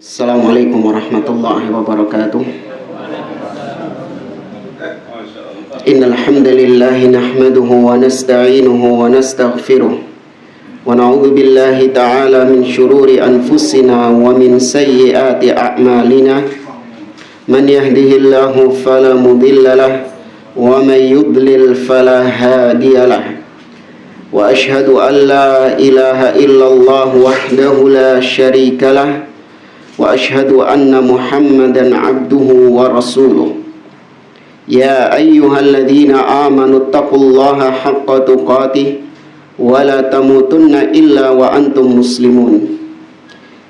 Assalamualaikum warahmatullahi wabarakatuh. Innal hamdalillah nahmaduhu wa nasta'inuhu wa nastaghfiruh wa na'udzu billahi ta'ala min shururi anfusina wa min sayyiati a'malina. Man yahdihillahu fala mudilla lahu wa man yudlil fala hadiyalah. Wa ashhadu an la ilaha illallah wahdahu la syarika lah wa ashhadu anna Muhammadan abduhu wa rasuluh. Ya ayyuhalladzina amanu taqullaha haqqa tuqatih wa la tamutunna illa wa antum muslimun.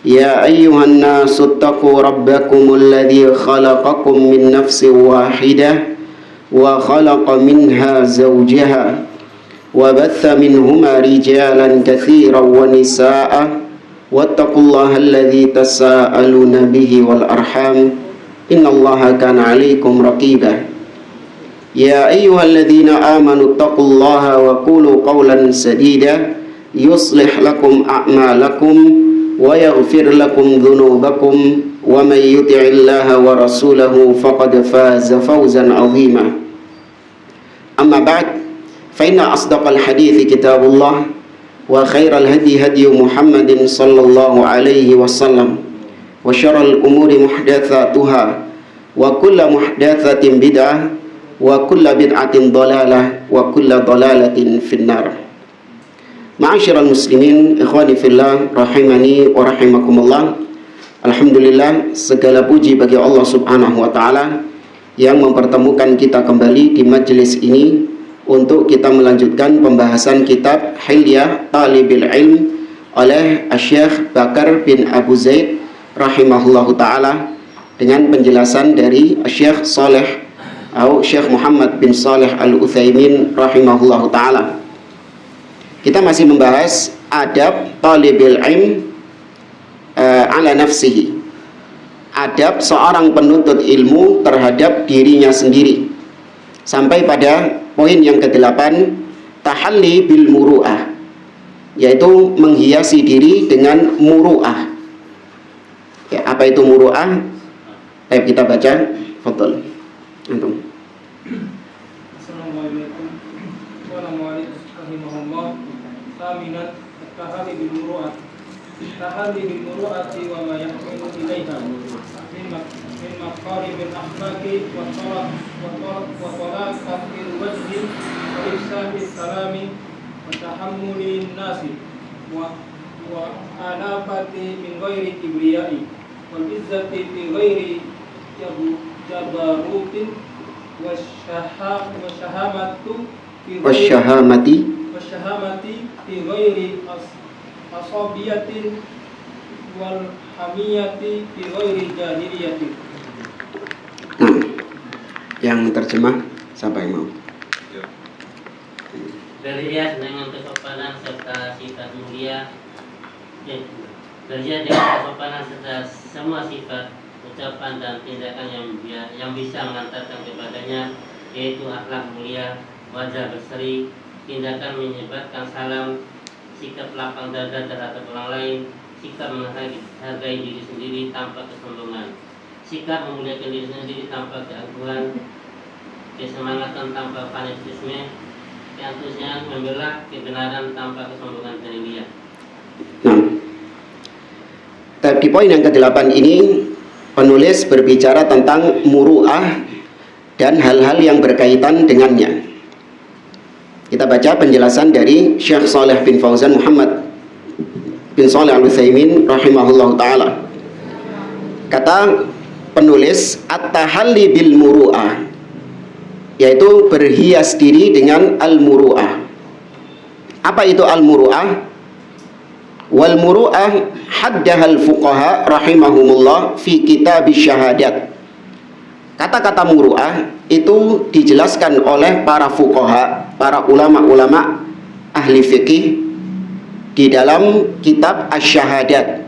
Ya ayyuhan nasu taqu rabbakumul ladzi khalaqakum min nafsin wahidah wa khalaqa minha zawjaha wa batha minhuma rijalan katsiran wa nisaa'a wattaqullaha alladzi tasaaluna bihi wal arham innallaha kana 'alaikum raqiba. Ya ayyuhalladzina amanu taqullaha wa qulu qawlan sadida yuslih lakum a'malakum wa yaghfir lakum dhunubakum wa may yuti'illaha wa rasulahu faqad faza fawzan 'azima. Amma ba'd, fa inna asdaqal hadithi kitabullah wa khairal hadi hadi Muhammadin sallallahu alaihi wasallam wa syarrul umuri muhdatsatuha wa kullu muhdatsatin bid'ah wa kullu bid'atin dhalalah wa kullu dhalalatin finnar. Ma'asyiral muslimin, ikhwani fillah, rahimani wa rahimakumullah. Alhamdulillah, segala puji bagi Allah Subhanahu wa taala yang mempertemukan kita kembali di majelis ini untuk kita melanjutkan pembahasan kitab Hilyah Talibil Ilm oleh Syekh Bakar bin Abu Zaid rahimahullahu ta'ala dengan penjelasan dari Syekh Saleh atau Syekh Muhammad bin Saleh Al-Utsaimin rahimahullahu ta'ala. Kita masih membahas adab Talibil Ilm ala nafsihi, adab seorang penuntut ilmu terhadap dirinya sendiri, sampai pada poin yang ke-8, tahalli bil muru'ah, yaitu menghiasi diri dengan muru'ah. Ya, apa itu muru'ah? Baik, kita baca. Fadhal. Antum. Assalamualaikum warahmatullahi wabarakatuh. Taminat tahalli bil muru'ah. Tahalli bil muru'ati wa ma yahmilu ilaiha min maqaribil akhlaqi wa talaqatil wajhi wa ifsahis salami wa tahammulin nasi wa alafati min ghairi kibriyai wal izzati fi ghairi jabarutin wasyahamati fi ghairi asabiyatin wal hamiyati fi ghairi jahiliyatin. Yang terjemah siapa yang mau? Berhias dengan kesopanan serta sifat mulia, berhias dengan kesopanan serta semua sifat ucapan dan tindakan yang bisa mengantarkan kepadanya, yaitu akhlak mulia, wajah berseri, tindakan menyebarkan salam, sikap lapang dada terhadap orang lain, sikap menghargai diri sendiri tanpa kesombongan, sikap memuliakan diri sendiri tanpa keagungan, kesemangatan tanpa fanatisme, keantusiasme membela kebenaran tanpa kesombongan dan ria. Nah, di poin yang ke-8 ini penulis berbicara tentang muru'ah dan hal-hal yang berkaitan dengannya. Kita baca penjelasan dari Syekh Saleh bin Fauzan Muhammad bin Saleh Al-Utsaimin rahimahullah ta'ala. Kata penulis, at-tahalli bil muru'ah, yaitu berhias diri dengan al-muru'ah. Apa itu al-muru'ah? Wal muru'ah haddahal fuqaha rahimahumullah fi kitab syahadat. Kata-kata muru'ah itu dijelaskan oleh para fuqaha, para ulama-ulama ahli fikih di dalam kitab asy-syahadat,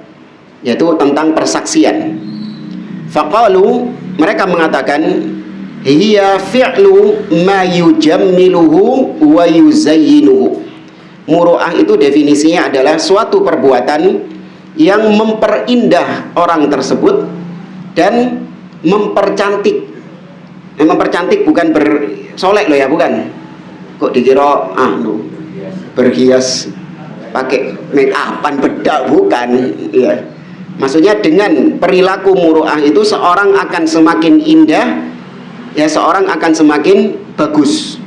yaitu tentang persaksian. Faqalu, mereka mengatakan, hiya fi'lu ma yujammiluhu wa yuzayyinuhu. Muru'ah itu definisinya adalah suatu perbuatan yang memperindah orang tersebut dan mempercantik. Mempercantik bukan bersolek loh ya, bukan. Kok dikira berhias pakai make upan bedak, bukan ya. Maksudnya dengan perilaku muru'ah itu seorang akan semakin indah ya, seorang akan semakin bagus.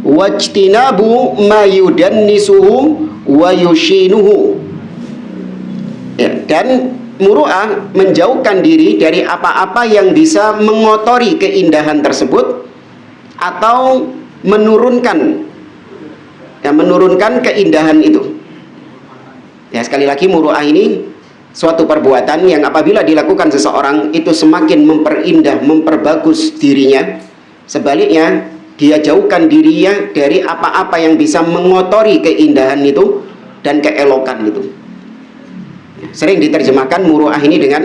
Wajtinabu ma yudannisuhu wa yushinuhu ya, dan muru'ah menjauhkan diri dari apa-apa yang bisa mengotori keindahan tersebut atau menurunkan keindahan itu. Ya, sekali lagi muru'ah ini suatu perbuatan yang apabila dilakukan seseorang itu semakin memperindah, memperbagus dirinya. Sebaliknya, dia jauhkan dirinya dari apa-apa yang bisa mengotori keindahan itu dan keelokan itu. Sering diterjemahkan muru'ah ini dengan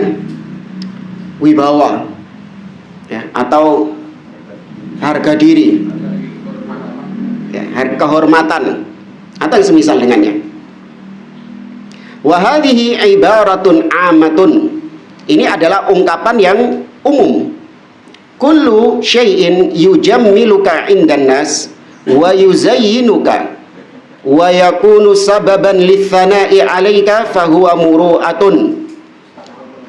wibawa ya, atau harga diri ya, kehormatan atau semisal dengannya. Wa hadhihi ibaratun amatun, ini adalah ungkapan yang umum. Kullu syai'in yujammiluka 'indan nas wa yuzayyinuka wa yakunu sababan litsana'i 'alaika fahuwa muru'atun.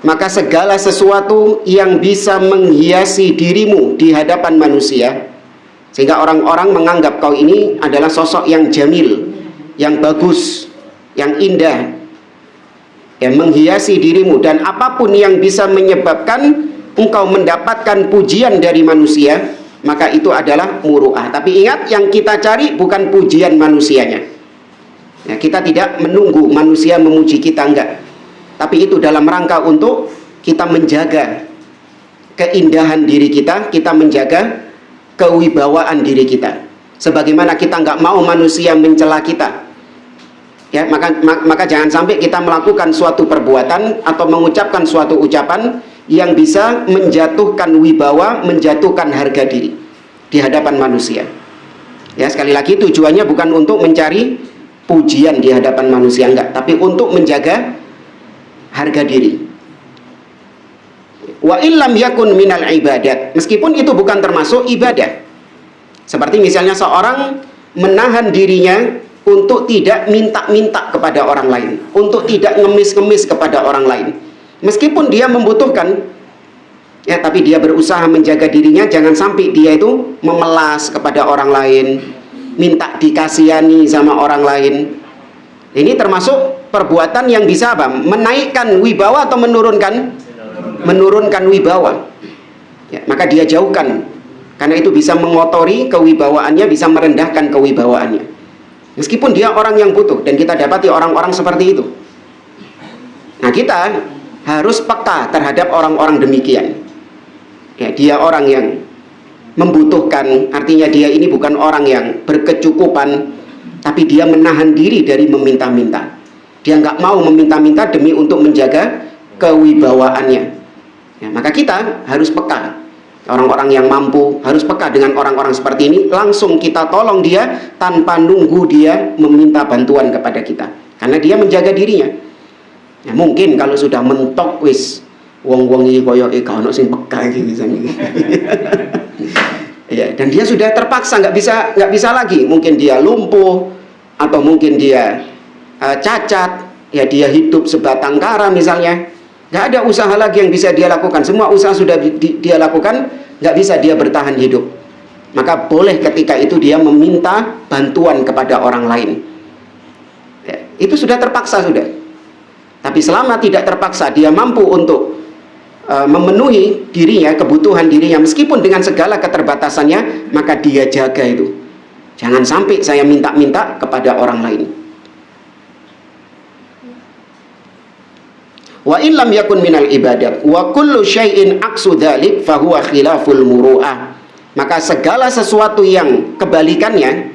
Maka segala sesuatu yang bisa menghiasi dirimu di hadapan manusia sehingga orang-orang menganggap kau ini adalah sosok yang jamil, yang bagus, yang indah, yang menghiasi dirimu, dan apapun yang bisa menyebabkan engkau mendapatkan pujian dari manusia, maka itu adalah muru'ah. Tapi ingat, yang kita cari bukan pujian manusianya ya, kita tidak menunggu manusia memuji kita, enggak. Tapi itu dalam rangka untuk kita menjaga keindahan diri kita, kita menjaga kewibawaan diri kita. Sebagaimana kita enggak mau manusia mencela kita ya, maka jangan sampai kita melakukan suatu perbuatan atau mengucapkan suatu ucapan yang bisa menjatuhkan wibawa, menjatuhkan harga diri di hadapan manusia. Ya, sekali lagi tujuannya bukan untuk mencari pujian di hadapan manusia, enggak, tapi untuk menjaga harga diri. Wa illam yakun minal ibadat, meskipun itu bukan termasuk ibadah. Seperti misalnya seorang menahan dirinya untuk tidak minta-minta kepada orang lain, untuk tidak ngemis-ngemis kepada orang lain. Meskipun dia membutuhkan, ya, tapi dia berusaha menjaga dirinya, jangan sampai dia itu memelas kepada orang lain, minta dikasihani sama orang lain. Ini termasuk perbuatan yang bisa apa? Menaikkan wibawa atau menurunkan wibawa. Ya, maka dia jauhkan, karena itu bisa mengotori kewibawaannya, bisa merendahkan kewibawaannya. Meskipun dia orang yang butuh, dan kita dapati orang-orang seperti itu. Nah, kita harus peka terhadap orang-orang demikian. Ya, dia orang yang membutuhkan, artinya dia ini bukan orang yang berkecukupan, tapi dia menahan diri dari meminta-minta. Dia nggak mau meminta-minta demi untuk menjaga kewibawaannya. Ya, maka kita harus peka. Orang-orang yang mampu harus peka dengan orang-orang seperti ini. Langsung kita tolong dia tanpa nunggu dia meminta bantuan kepada kita, karena dia menjaga dirinya. Ya, mungkin kalau sudah mentok wis wong-wong iki koyo gak ono sing peka iki misalnya. Ya, dan dia sudah terpaksa nggak bisa lagi. Mungkin dia lumpuh atau mungkin dia cacat. Ya, dia hidup sebatang kara misalnya. Nggak ada usaha lagi yang bisa dia lakukan. Semua usaha sudah dia lakukan, nggak bisa dia bertahan hidup. Maka boleh ketika itu dia meminta bantuan kepada orang lain. Ya, itu sudah terpaksa sudah. Tapi selama tidak terpaksa, dia mampu untuk memenuhi dirinya, kebutuhan dirinya, meskipun dengan segala keterbatasannya, maka dia jaga itu. Jangan sampai saya minta-minta kepada orang lain. Wa illam yakun minal ibadat wa kullu syai'in aqsu dzalik fa huwa khilaful muru'ah. Maka segala sesuatu yang kebalikannya,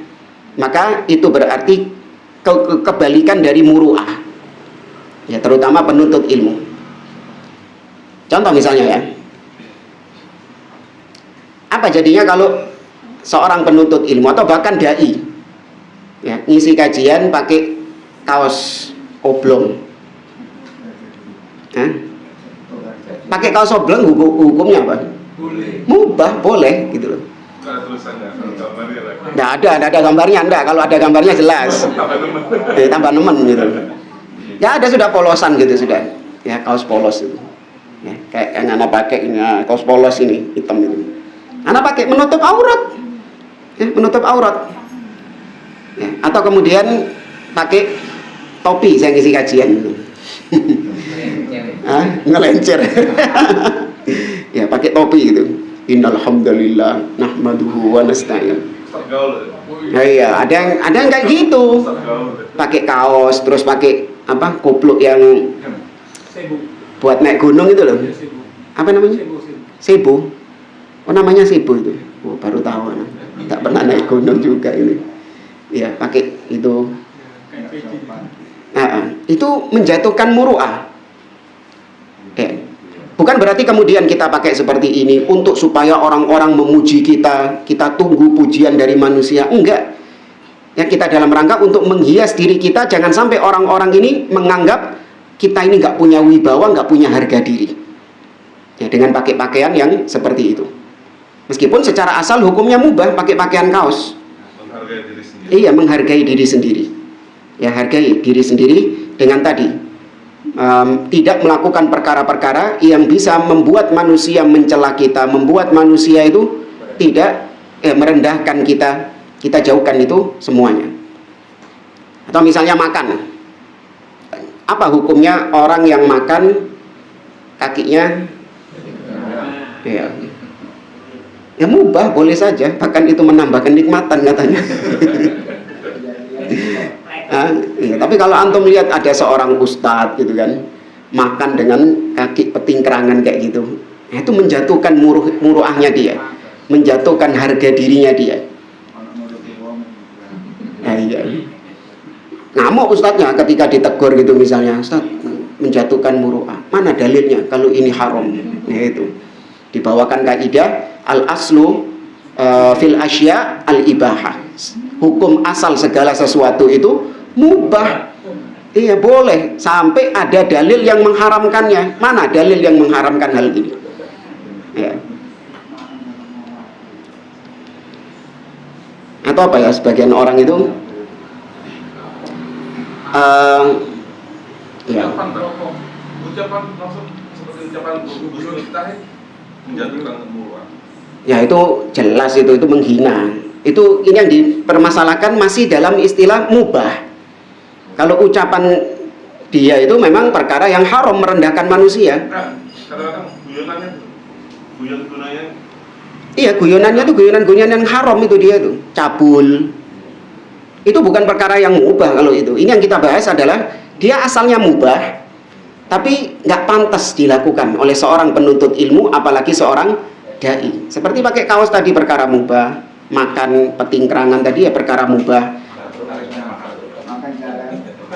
maka itu berarti kebalikan dari muru'ah. Ya, terutama penuntut ilmu. Contoh misalnya ya. Apa jadinya kalau seorang penuntut ilmu atau bahkan dai ya, ngisi kajian pakai kaos oblong, Hah? Pakai kaos oblong hukumnya apa? Boleh. Mubah, boleh gitu loh. Ada tulisannya, gambarnya lagi. Nggak ada gambarnya, enggak. Kalau ada gambarnya jelas. Tambah nemen gitu. Ya ada sudah polosan gitu sudah. Ya kaos polos itu. Ya, kayak yang anak pakai ini kaos polos ini hitam itu. Anak pakai menutup aurat. Ya, menutup aurat. Ya, atau kemudian pakai topi saya ngisi kajian gitu. Ngelencer. Ya pakai topi gitu. Innal hamdalillah nahmaduhu wa nasta'in. Nah, iya, ada yang kayak gitu. Pakai kaos terus pakai apa? Kupluk yang Sebu. buat naik gunung itu loh. Ya, sebu. Apa namanya? Sebu. Sebu. Oh namanya sebu itu. Oh, baru tahu anak. Tak pernah naik gunung juga ini. Iya, pakai itu. Kayak peci. Itu menjatuhkan muru'ah. Ya. Bukan berarti kemudian kita pakai seperti ini untuk supaya orang-orang memuji kita, kita tunggu pujian dari manusia. Enggak. Ya, kita dalam rangka untuk menghias diri kita, jangan sampai orang-orang ini menganggap kita ini nggak punya wibawa, nggak punya harga diri. Ya, dengan pakai pakaian yang seperti itu. Meskipun secara asal hukumnya mubah pakai pakaian kaos. Menghargai diri sendiri. Iya, menghargai diri sendiri. Ya, hargai diri sendiri dengan tadi. Tidak melakukan perkara-perkara yang bisa membuat manusia mencela kita, membuat manusia itu tidak merendahkan kita. Kita jauhkan itu semuanya. Atau misalnya makan. Apa hukumnya orang yang makan kakinya? Ya mubah, boleh saja. Bahkan itu menambah kenikmatan katanya. Ya, tapi kalau antum lihat ada seorang ustadz gitu kan makan dengan kaki petingkerangan kayak gitu, itu menjatuhkan muruahnya dia, menjatuhkan harga dirinya dia. Iya. Ngamuk ustadznya ketika ditegur gitu misalnya, ustadz menjatuhkan muruah. Mana dalilnya kalau ini haram? Nah itu dibawakan kaidah al aslu fil asya al ibahah. Hukum asal segala sesuatu itu mubah. Iya boleh sampai ada dalil yang mengharamkannya. Mana dalil yang mengharamkan hal ini? Ya. Atau apa ya, sebagian orang itu ya. Ucapan maksud seperti ucapan guru kita menjatuhkan muruah. Ya itu jelas itu menghina. Itu ini yang dipermasalahkan masih dalam istilah mubah. Kalau ucapan dia itu memang perkara yang haram, merendahkan manusia. Nah, kadang-kadang guyonannya guyon-guyonannya. Iya, guyonannya itu guyonan yang haram itu dia itu. Cabul. Itu bukan perkara yang mubah kalau itu. Ini yang kita bahas adalah dia asalnya mubah, tapi nggak pantas dilakukan oleh seorang penuntut ilmu, apalagi seorang dai. Seperti pakai kaos tadi perkara mubah, makan petingkerangan tadi ya perkara mubah.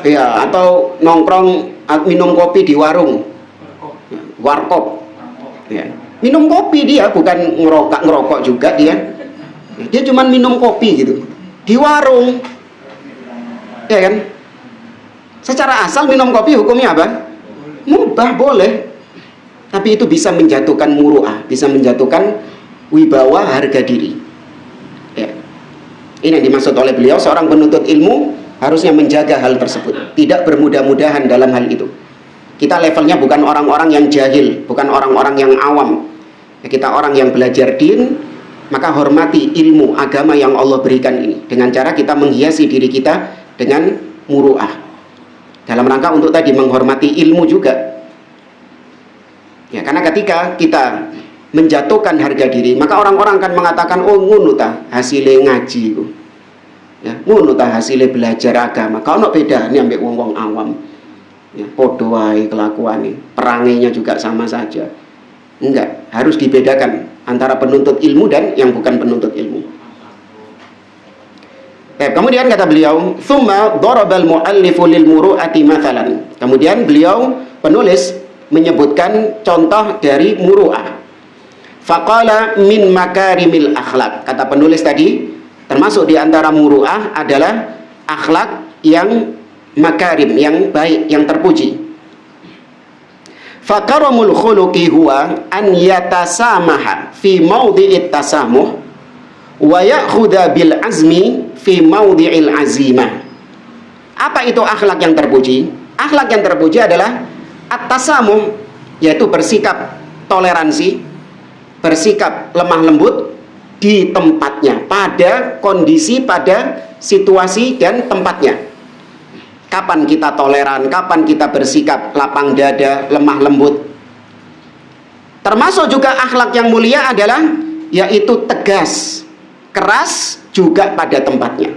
Ya, atau nongkrong minum kopi di warung, warkop. Ya. Minum kopi dia, bukan ngerokok juga dia. Dia cuma minum kopi gitu di warung, ya kan? Secara asal minum kopi hukumnya apa? Mubah, boleh. Tapi itu bisa menjatuhkan muru'ah, bisa menjatuhkan wibawa, harga diri. Ya. Ini yang dimaksud oleh beliau, seorang penuntut ilmu harusnya menjaga hal tersebut, tidak bermudah-mudahan dalam hal itu. Kita levelnya bukan orang-orang yang jahil, bukan orang-orang yang awam. Ya, kita orang yang belajar din, maka hormati ilmu agama yang Allah berikan ini dengan cara kita menghiasi diri kita dengan muru'ah. Dalam rangka untuk tadi menghormati ilmu juga. Ya, karena ketika kita menjatuhkan harga diri, maka orang-orang akan mengatakan, oh ngono ta hasilnya ngaji itu. Ya, ngono ta hasilnya belajar agama. Kalau nak beda ini ambek wong-wong awam. Ya, podo wae kelakuane, perangainya juga sama saja. Enggak, harus dibedakan antara penuntut ilmu dan yang bukan penuntut ilmu. Kemudian kata beliau, "Tsumma darabal mu'allifu lil muru'ati mathalan." Kemudian beliau penulis menyebutkan contoh dari muru'ah. Faqala min makarimil akhlak. Kata penulis tadi, termasuk di antara muru'ah adalah akhlak yang makarim, yang baik, yang terpuji. Fakaramul khuluqi huwa an yatasamaha fi mawdi'it tasamuh wa ya'khudha bil azmi fi mawdi'il azimah. Apa itu akhlak yang terpuji? Akhlak yang terpuji adalah at-tasamuh, yaitu bersikap toleransi, bersikap lemah lembut di tempatnya, pada kondisi, pada situasi dan tempatnya. Kapan kita toleran, kapan kita bersikap lapang dada, lemah lembut. Termasuk juga akhlak yang mulia adalah yaitu tegas, keras juga pada tempatnya.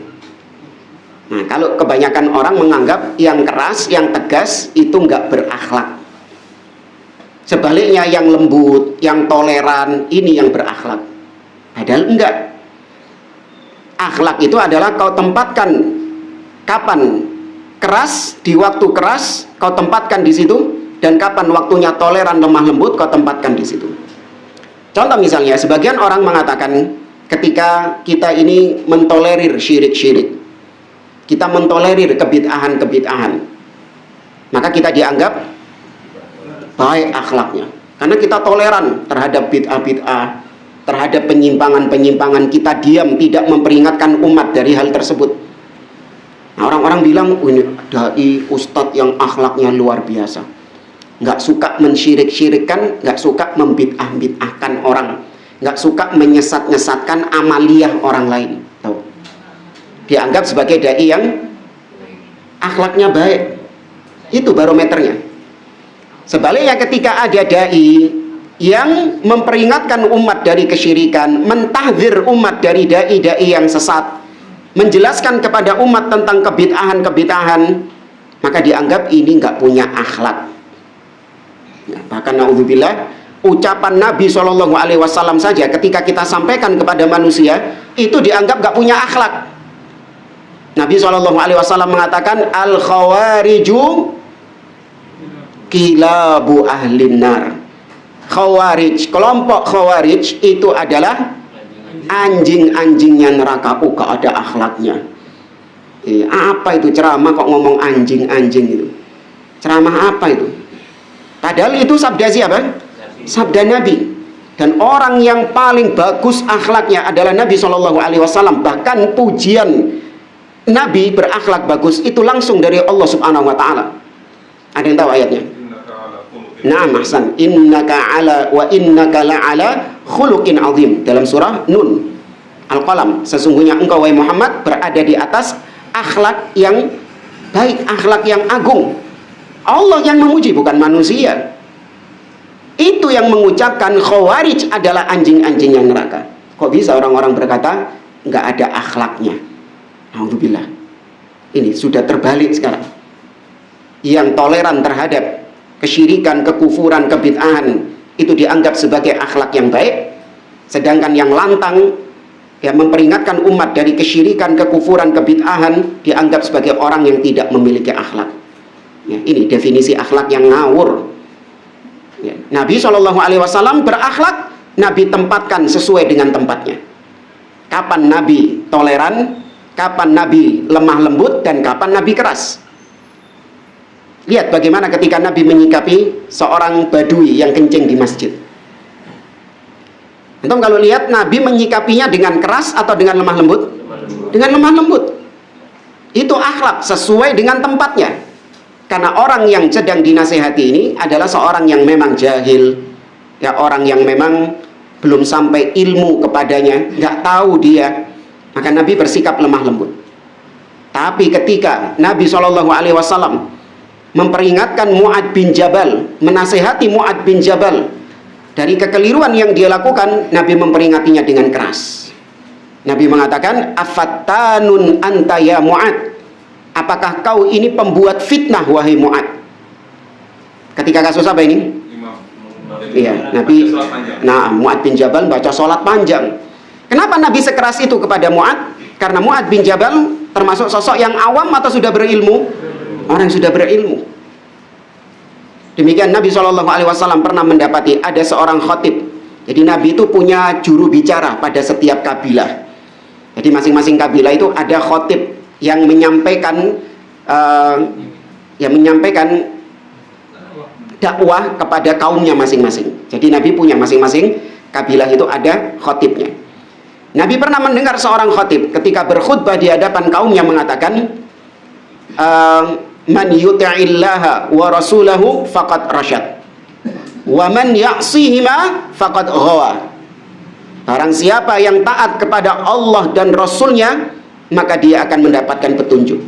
Nah, kalau kebanyakan orang menganggap yang keras, yang tegas itu enggak berakhlak. Sebaliknya yang lembut, yang toleran, ini yang berakhlak. Padahal enggak. Akhlak itu adalah kau tempatkan kapan keras, di waktu keras kau tempatkan di situ, dan kapan waktunya toleran, lemah lembut kau tempatkan di situ. Contoh misalnya, sebagian orang mengatakan ketika kita ini mentolerir syirik-syirik, kita mentolerir kebid'ahan-kebid'ahan, maka kita dianggap baik akhlaknya, karena kita toleran terhadap bid'ah-bid'ah, terhadap penyimpangan-penyimpangan. Kita diam, tidak memperingatkan umat dari hal tersebut. Nah, orang-orang bilang, oh, ini dai ustadz yang akhlaknya luar biasa, nggak suka mensyirik-syirikkan, nggak suka membid'ah-bid'ahkan orang, nggak suka menyesat-nyesatkan amaliyah orang lain. Tahu? Dianggap sebagai dai yang akhlaknya baik. Itu barometernya. Sebaliknya ketika ada dai yang memperingatkan umat dari kesyirikan, mentahdzir umat dari dai-dai yang sesat, menjelaskan kepada umat tentang kebid'ahan-kebid'ahan, maka dianggap ini nggak punya akhlak. Ya, bahkan naudzubillah, ucapan Nabi SAW saja ketika kita sampaikan kepada manusia itu dianggap nggak punya akhlak. Nabi SAW mengatakan, al khawariju kilabu ahlin nar. Khawarij, kelompok khawarij itu adalah anjing-anjingnya neraka. Gak ada akhlaknya. Apa itu ceramah kok ngomong anjing-anjing itu? Ceramah apa itu? Padahal itu sabda siapa? Sabda Nabi. Dan orang yang paling bagus akhlaknya adalah Nabi SAW. Bahkan pujian Nabi berakhlak bagus itu langsung dari Allah Subhanahu Wa Taala. Ada yang tahu ayatnya? Na'am ahsan. Innaka ala wa innaka la'ala khuluqin azim, dalam surah Nun Al-Qalam. Sesungguhnya engkau wahai Muhammad berada di atas akhlak yang baik, akhlak yang agung. Allah yang memuji, bukan manusia. Itu yang mengucapkan khawarij adalah anjing-anjingnya neraka. Kok bisa orang-orang berkata nggak ada akhlaknya? Alhamdulillah. Ini sudah terbalik sekarang. Yang toleran terhadap kesyirikan, kekufuran, kebid'ahan itu dianggap sebagai akhlak yang baik, sedangkan yang lantang yang memperingatkan umat dari kesyirikan, kekufuran, kebid'ahan dianggap sebagai orang yang tidak memiliki akhlak. Ya, ini definisi akhlak yang ngawur. Ya, Nabi SAW berakhlak, Nabi tempatkan sesuai dengan tempatnya. Kapan Nabi toleran, kapan Nabi lemah lembut, dan kapan Nabi keras. Lihat bagaimana ketika Nabi menyikapi seorang badui yang kencing di masjid. Antum kalau lihat Nabi menyikapinya dengan keras atau dengan lemah lembut? Dengan lemah lembut. Itu akhlak sesuai dengan tempatnya. Karena orang yang sedang dinasehati ini adalah seorang yang memang jahil, ya, orang yang memang belum sampai ilmu kepadanya, nggak tahu dia, maka Nabi bersikap lemah lembut. Tapi ketika Nabi SAW memperingatkan Mu'ad bin Jabal, menasehati Mu'ad bin Jabal dari kekeliruan yang dia lakukan, Nabi memperingatinya dengan keras. Nabi mengatakan, afattanun anta ya Mu'ad, apakah kau ini pembuat fitnah wahai Mu'ad? Ketika kasus apa ini? Iya, Nabi, nah, Mu'ad bin Jabal baca sholat panjang. Kenapa Nabi sekeras itu kepada Mu'ad? Karena Mu'ad bin Jabal termasuk sosok yang awam atau sudah berilmu? Orang yang sudah berilmu. Demikian Nabi SAW pernah mendapati ada seorang khatib. Jadi Nabi itu punya juru bicara pada setiap kabilah. Jadi masing-masing kabilah itu ada khatib yang menyampaikan dakwah kepada kaumnya masing-masing. Jadi Nabi punya masing-masing kabilah itu ada khotibnya. Nabi pernah mendengar seorang khotib ketika berkhutbah di hadapan kaumnya mengatakan, man yuti'illaha wa rasulahu faqad rasyad wa man ya'sihima faqad ghawa. Barang siapa yang taat kepada Allah dan Rasulnya, maka dia akan mendapatkan petunjuk.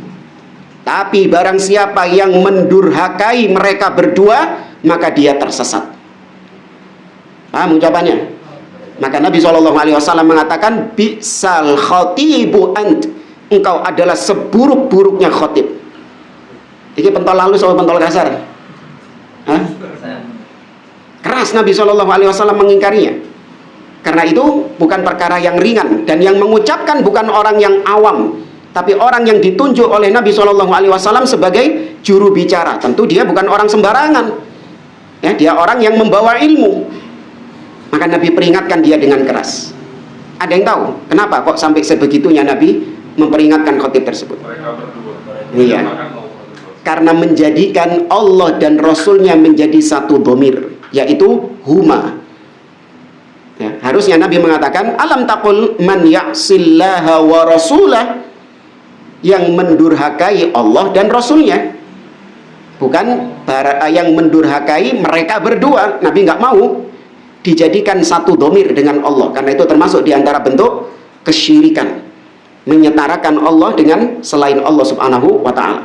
Tapi barang siapa yang mendurhakai mereka berdua, maka dia tersesat. Paham ucapannya? Maka Nabi SAW mengatakan, bi'sal khatibu ant, engkau adalah seburuk-buruknya khatib. Ini pentol halus atau pentol kasar? Hah? Keras Nabi SAW mengingkarinya. Karena itu bukan perkara yang ringan, dan yang mengucapkan bukan orang yang awam, tapi orang yang ditunjuk oleh Nabi SAW sebagai juru bicara. Tentu dia bukan orang sembarangan, ya, dia orang yang membawa ilmu. Maka Nabi peringatkan dia dengan keras. Ada yang tahu kenapa kok sampai sebegitunya Nabi memperingatkan khatib tersebut? Iya, karena menjadikan Allah dan Rasulnya menjadi satu dhamir, yaitu huma. Ya, harusnya Nabi mengatakan, alam taqul man ya'sillaha wa rasulah, yang mendurhakai Allah dan Rasulnya, bukan yang mendurhakai mereka berdua. Nabi nggak mau dijadikan satu dhamir dengan Allah, karena itu termasuk diantara bentuk kesyirikan, menyetarakan Allah dengan selain Allah Subhanahu wa Ta'ala.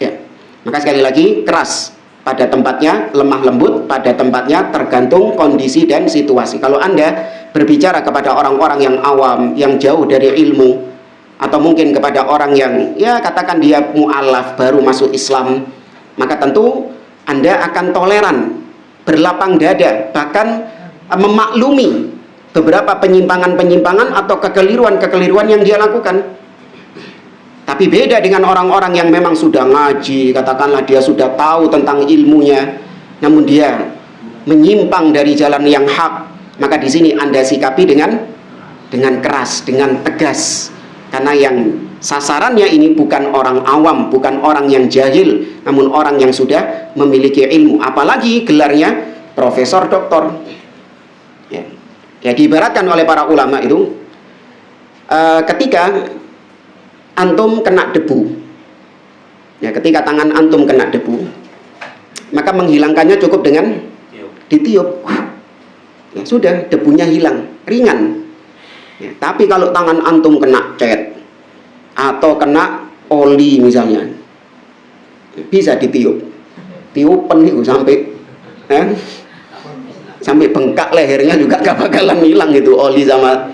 Ya, maka sekali lagi, keras pada tempatnya, lemah lembut pada tempatnya, tergantung kondisi dan situasi. Kalau Anda berbicara kepada orang-orang yang awam, yang jauh dari ilmu, atau mungkin kepada orang yang, ya katakan dia mu'alaf, baru masuk Islam, maka tentu Anda akan toleran, berlapang dada, bahkan memaklumi beberapa penyimpangan-penyimpangan atau kekeliruan-kekeliruan yang dia lakukan. Tapi beda dengan orang-orang yang memang sudah ngaji, katakanlah dia sudah tahu tentang ilmunya, namun dia menyimpang dari jalan yang hak, maka di sini Anda sikapi dengan keras, dengan tegas. Karena yang sasarannya ini bukan orang awam, bukan orang yang jahil, namun orang yang sudah memiliki ilmu. Apalagi gelarnya profesor, doktor. Ya, diibaratkan oleh para ulama itu, ketika antum kena debu, ya, ketika tangan antum kena debu, maka menghilangkannya cukup dengan ditiup. Ya sudah, debunya hilang, ringan. Ya, tapi kalau tangan antum kena cat atau kena oli misalnya, bisa ditiup, tiupan itu sampai bengkak lehernya juga gak bakalan hilang itu oli sama.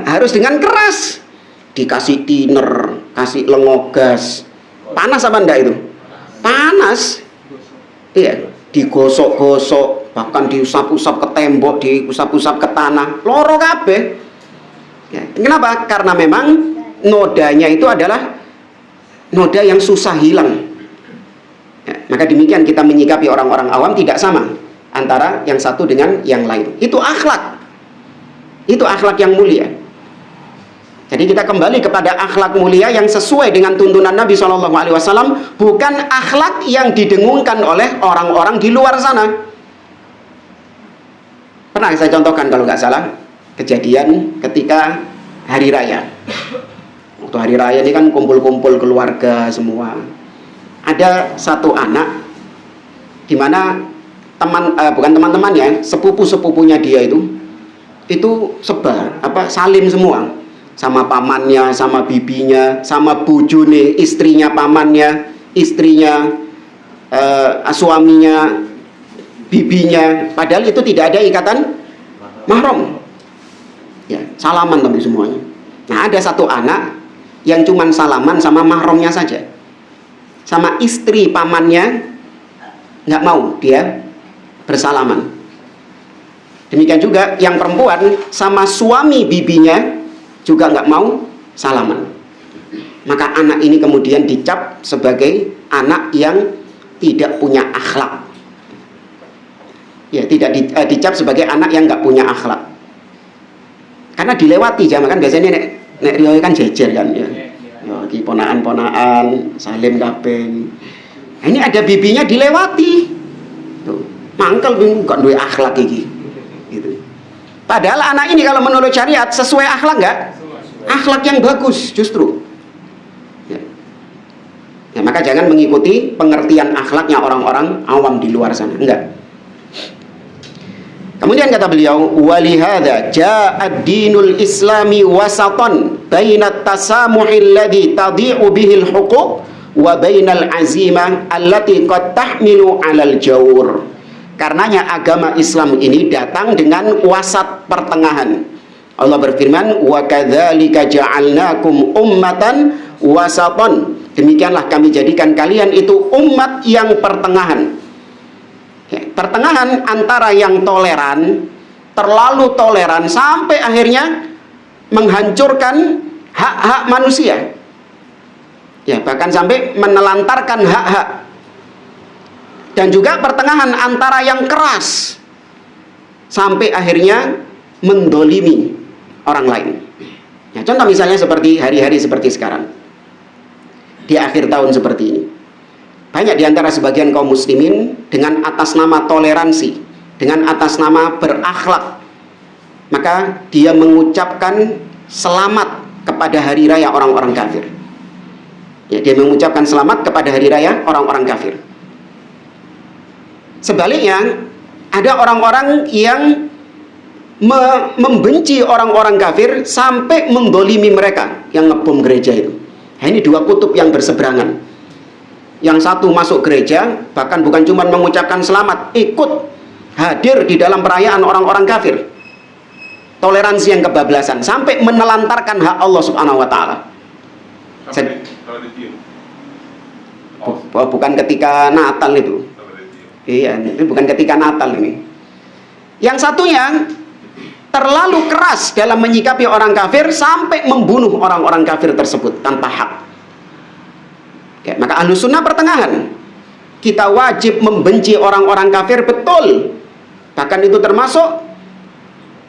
Harus dengan keras, dikasih thinner, kasih lengogas. Panas apa enggak itu? Panas. Iya, digosok-gosok, bahkan diusap-usap ke tembok, diusap-usap ke tanah, loro kabeh. Ya, kenapa? Karena memang nodanya itu adalah noda yang susah hilang. Ya, maka demikian kita menyikapi orang-orang awam tidak sama antara yang satu dengan yang lain. Itu akhlak. Itu akhlak yang mulia. Jadi kita kembali kepada akhlak mulia yang sesuai dengan tuntunan Nabi SAW, bukan akhlak yang didengungkan oleh orang-orang di luar sana. Pernah saya contohkan kalau nggak salah, kejadian ketika hari raya. Waktu hari raya ini kan kumpul-kumpul keluarga semua. Ada satu anak, di mana bukan teman-temannya, sepupu-sepupunya dia itu salim semua. Sama pamannya, sama bibinya, sama bujune, istrinya pamannya, istrinya, suaminya, bibinya. Padahal itu tidak ada ikatan mahram. Ya, salaman tapi semuanya. Nah, ada satu anak yang cuman salaman sama mahramnya saja. Sama istri pamannya nggak mau dia bersalaman. Demikian juga yang perempuan sama suami bibinya juga nggak mau salaman. Maka anak ini kemudian dicap sebagai anak yang tidak punya akhlak. Ya, tidak dicap sebagai anak yang nggak punya akhlak. Karena dilewati zaman kan biasanya nek riyo kan jejer kan ya. Ya iki ponaan-ponaan salim kabeh. Ini ada bibinya dilewati. Tuh, mangkel kok duwe akhlak iki. Gitu. Padahal anak ini kalau menurut syariat sesuai akhlak enggak? Akhlak yang bagus justru. Ya, maka jangan mengikuti pengertian akhlaknya orang-orang awam di luar sana. Enggak. Kemudian kata beliau, walihada ja'ad dinul islami wasatan bainat tasamuhil ladhi tadi'u bihil huquq wa bainal azimah allati qad tahmilu alal jawur. Karenanya agama Islam ini datang dengan wasat pertengahan. Allah berfirman, wa kadzalika ja'alnakum ummatan wasatan. Demikianlah kami jadikan kalian itu umat yang pertengahan. Ya, pertengahan antara yang toleran, terlalu toleran sampai akhirnya menghancurkan hak-hak manusia. Ya, bahkan sampai menelantarkan hak-hak. Dan juga pertengahan antara yang keras sampai akhirnya mendolimi orang lain. Ya, contoh misalnya seperti hari-hari seperti sekarang. Di akhir tahun seperti ini, banyak di antara sebagian kaum muslimin dengan atas nama toleransi, dengan atas nama berakhlak, maka dia mengucapkan selamat kepada hari raya orang-orang kafir. Ya, dia mengucapkan selamat kepada hari raya orang-orang kafir. Sebaliknya, ada orang-orang yang membenci orang-orang kafir sampai mendolimi mereka yang ngebom gereja itu. Nah, ini dua kutub yang berseberangan. Yang satu masuk gereja, bahkan bukan cuma mengucapkan selamat, ikut hadir di dalam perayaan orang-orang kafir. Toleransi yang kebablasan sampai menelantarkan hak Allah Subhanahu wa taala. Bukan ketika Natal itu. Iya, ini bukan ketika Natal ini. Yang satunya terlalu keras dalam menyikapi orang kafir sampai membunuh orang-orang kafir tersebut tanpa hak. Ya, maka Ahlus Sunnah pertengahan. Kita wajib membenci orang-orang kafir, betul. Bahkan itu termasuk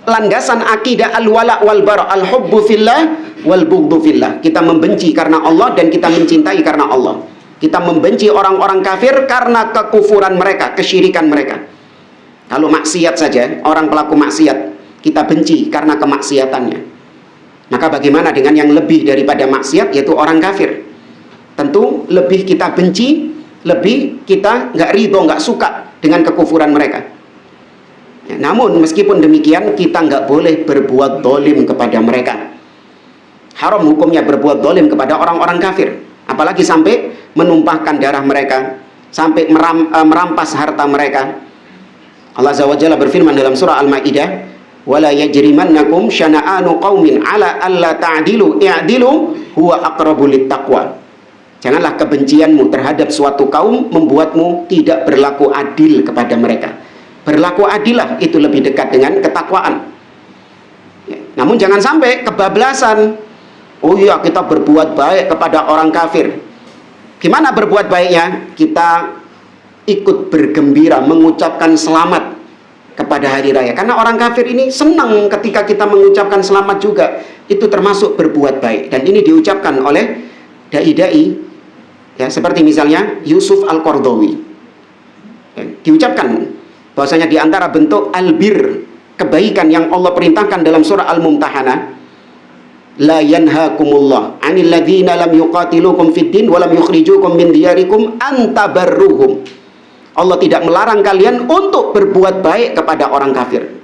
landasan akidah al-wala wal bara, al-hubbu fillah wal bughdu fillah. Kita membenci karena Allah dan kita mencintai karena Allah. Kita membenci orang-orang kafir karena kekufuran mereka, kesyirikan mereka. Kalau maksiat saja, orang pelaku maksiat kita benci karena kemaksiatannya. Maka bagaimana dengan yang lebih daripada maksiat, yaitu orang kafir? Tentu lebih kita benci, lebih kita nggak ridho, nggak suka dengan kekufuran mereka. Ya, namun meskipun demikian, kita nggak boleh berbuat dolim kepada mereka. Haram hukumnya berbuat dolim kepada orang-orang kafir. Apalagi sampai menumpahkan darah mereka, sampai merampas harta mereka. Allah Azza wa Jalla berfirman dalam surah Al-Maidah, wala yajrimannakum syana'anu qaumin ala alla ta'dilu i'dilu huwa aqrabu littaqwa. Janganlah kebencianmu terhadap suatu kaum membuatmu tidak berlaku adil kepada mereka. Berlaku adillah, itu lebih dekat dengan ketakwaan. Ya, namun jangan sampai kebablasan. Oh iya, kita berbuat baik kepada orang kafir. Gimana berbuat baiknya? Kita ikut bergembira, mengucapkan selamat kepada hari raya. Karena orang kafir ini senang ketika kita mengucapkan selamat juga. Itu termasuk berbuat baik. Dan ini diucapkan oleh dai-dai, ya, seperti misalnya Yusuf Al-Qaradawi. Ya, diucapkan bahwasanya di antara bentuk albir, kebaikan yang Allah perintahkan dalam surah Al-Mumtahanah, la yanhaakumullah 'anil ladzina lam yuqatilukum fid din wa lam yukhrijukum min diyarikum an tabarruhum. Allah tidak melarang kalian untuk berbuat baik kepada orang kafir.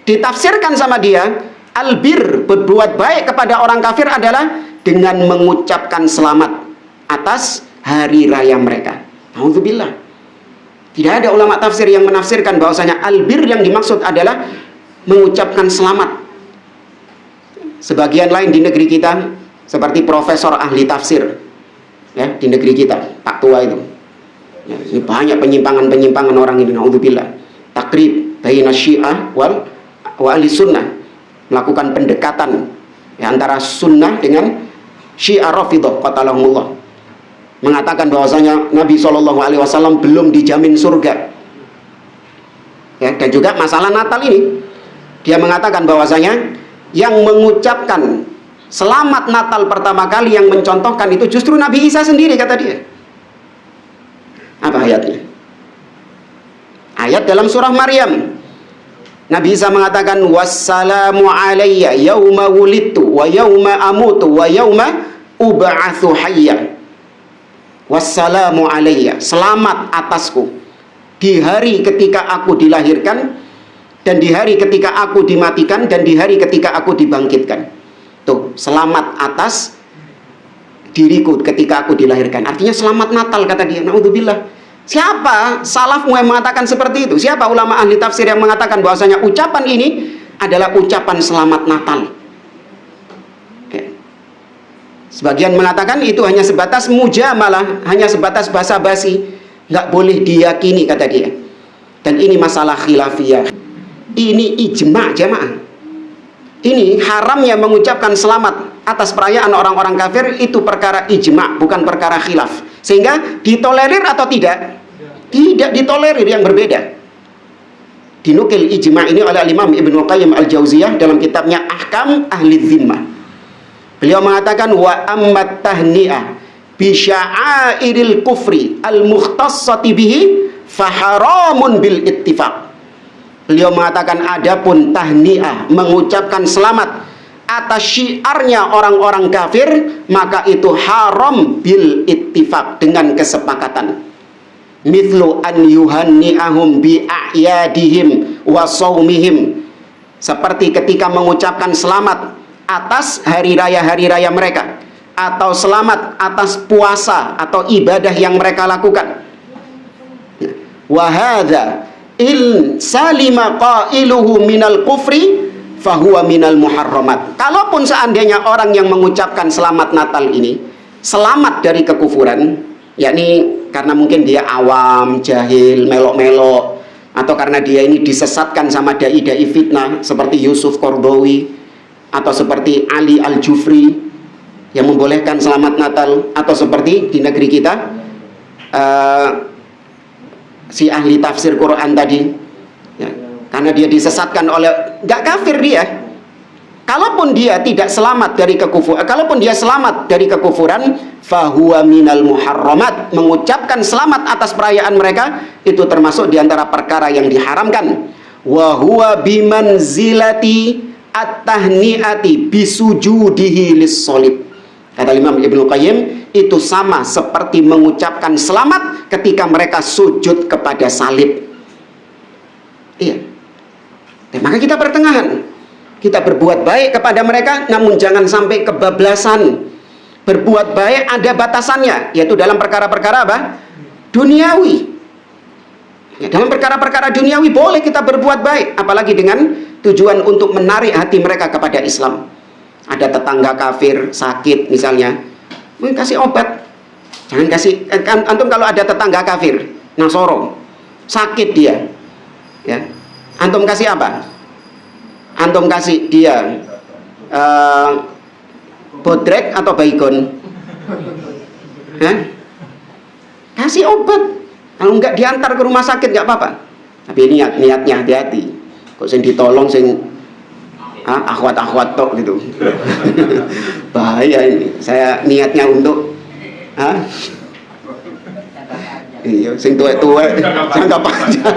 Ditafsirkan sama dia, albir, berbuat baik kepada orang kafir adalah dengan mengucapkan selamat atas hari raya mereka. Alhamdulillah. Tidak ada ulama tafsir yang menafsirkan bahwasanya albir yang dimaksud adalah mengucapkan selamat. Sebagian lain di negeri kita, seperti profesor ahli tafsir, ya, di negeri kita, Pak Tua itu. Ya, ini banyak penyimpangan-penyimpangan orang ini, naudzubillah. Takrib baina syiah wal ahli sunnah, melakukan pendekatan ya, antara sunnah dengan syiah rafidah qatalahumullah. Mengatakan bahwasanya Nabi SAW belum dijamin surga. Ya, dan juga masalah Natal ini, dia mengatakan bahwasanya yang mengucapkan selamat Natal pertama kali, yang mencontohkan itu justru Nabi Isa sendiri, kata dia. Apa ayatnya? Ayat dalam surah Maryam. Nabi Isa mengatakan wassalamu alayya yauma wulidtu wa yauma amutu wa yauma ub'atsu hayya. Wassalamu alayya, selamat atasku di hari ketika aku dilahirkan, dan di hari ketika aku dimatikan, dan di hari ketika aku dibangkitkan. Tuh, selamat atas diriku ketika aku dilahirkan. Artinya selamat Natal, kata dia. Naudzubillah. Siapa salaf yang mengatakan seperti itu? Siapa ulama ahli tafsir yang mengatakan bahwasanya ucapan ini adalah ucapan selamat Natal? Oke. Sebagian mengatakan itu hanya sebatas mujamalah, hanya sebatas basa-basi, nggak boleh diyakini, kata dia. Dan ini masalah khilafiyah. Ini ijma' jamaah. Ini haramnya mengucapkan selamat atas perayaan orang-orang kafir itu perkara ijma', bukan perkara khilaf. Sehingga ditolerir atau tidak? Tidak ditolerir, yang berbeda. Dinukil ijma' ini oleh Imam Ibnu Qayyim Al-Jauziyah dalam kitabnya Ahkam Ahli Dhimmah. Beliau mengatakan wa ammat tahni'ah bi sya'airil kufri al-mukhtassati bihi faharamun bil ittifaq. Beliau mengatakan adapun tahni'ah, mengucapkan selamat atas syiarnya orang-orang kafir, maka itu haram bil ittifaq, dengan kesepakatan. Mithlu an yuhanni'ahum bi a'yadihim wa saumihim, seperti ketika mengucapkan selamat atas hari raya mereka, atau selamat atas puasa atau ibadah yang mereka lakukan. Wa hadza il salima qailuhu minal kufri fahuwa minal muharramat. Kalaupun seandainya orang yang mengucapkan selamat Natal ini selamat dari kekufuran, yakni karena mungkin dia awam, jahil, melok-melok, atau karena dia ini disesatkan sama dai-dai fitnah seperti Yusuf Qaradawi atau seperti Ali Al-Jufri yang membolehkan selamat Natal, atau seperti di negeri kita si ahli tafsir Quran tadi, ya, karena dia disesatkan oleh, gak kafir dia. Kalaupun dia tidak selamat dari kekufuran, kalaupun dia selamat dari kekufuran, fahuwa minal muharramat, mengucapkan selamat atas perayaan mereka itu termasuk diantara perkara yang diharamkan. Wa huwa bimanzilati at-tahni'ati bisujudihi lis-sholib. Kata Imam Ibnu Qayyim, itu sama seperti mengucapkan selamat ketika mereka sujud kepada salib. Iya. Maka kita pertengahan. Kita berbuat baik kepada mereka, namun jangan sampai kebablasan. Berbuat baik ada batasannya, yaitu dalam perkara-perkara apa? Duniawi. Ya, dalam perkara-perkara duniawi boleh kita berbuat baik, apalagi dengan tujuan untuk menarik hati mereka kepada Islam. Ada tetangga kafir sakit misalnya, mungkin kasih obat. Jangan kasih, antum kalau ada tetangga kafir Nasoro sakit dia, ya, antum kasih apa? Antum kasih dia bodrek atau baygon? Kasih obat. Kalau enggak diantar ke rumah sakit nggak apa-apa. Tapi niatnya hati-hati. Kok sing ditolong sing akhwat-akhwat tok gitu. Bahaya ini. Saya niatnya untuk iya, sing tuwek-tuwek jangka panjang.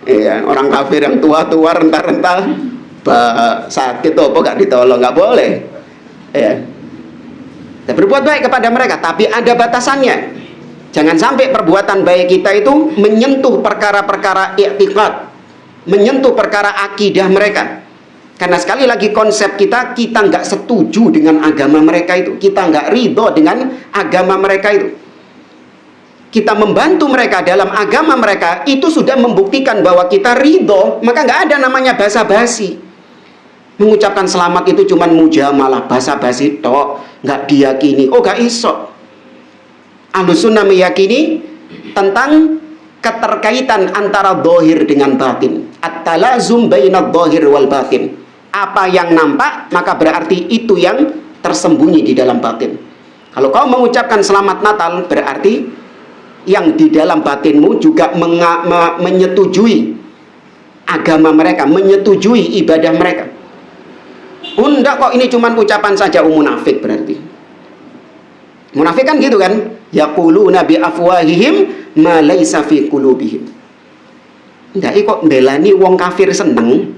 Iya, orang kafir yang tua-tua renta-renta sakit tuh apa gak ditolong, nggak boleh. Ya. Dan berbuat baik kepada mereka, tapi ada batasannya. Jangan sampai perbuatan baik kita itu menyentuh perkara-perkara i'tiqad, menyentuh perkara akidah mereka. Karena sekali lagi konsep kita nggak setuju dengan agama mereka itu, kita nggak ridho dengan agama mereka itu. Kita membantu mereka dalam agama mereka itu sudah membuktikan bahwa kita ridho, maka nggak ada namanya basa-basi. Mengucapkan selamat itu cuman mujamalah, basa-basi tok, nggak diyakini. Oh, nggak iso. Ahlussunnah meyakini tentang keterkaitan antara zahir dengan batin. At-talazum bainadz zahir wal batin. Apa yang nampak maka berarti itu yang tersembunyi di dalam batin. Kalau kau mengucapkan selamat Natal berarti yang di dalam batinmu juga menyetujui agama mereka, menyetujui ibadah mereka. Enggak kok, ini cuma ucapan saja, munafik berarti. Munafik kan gitu kan? Yaquluna bi afwahihim ma laisa fi qulubihim. Ndake kok mbelani wong kafir seneng.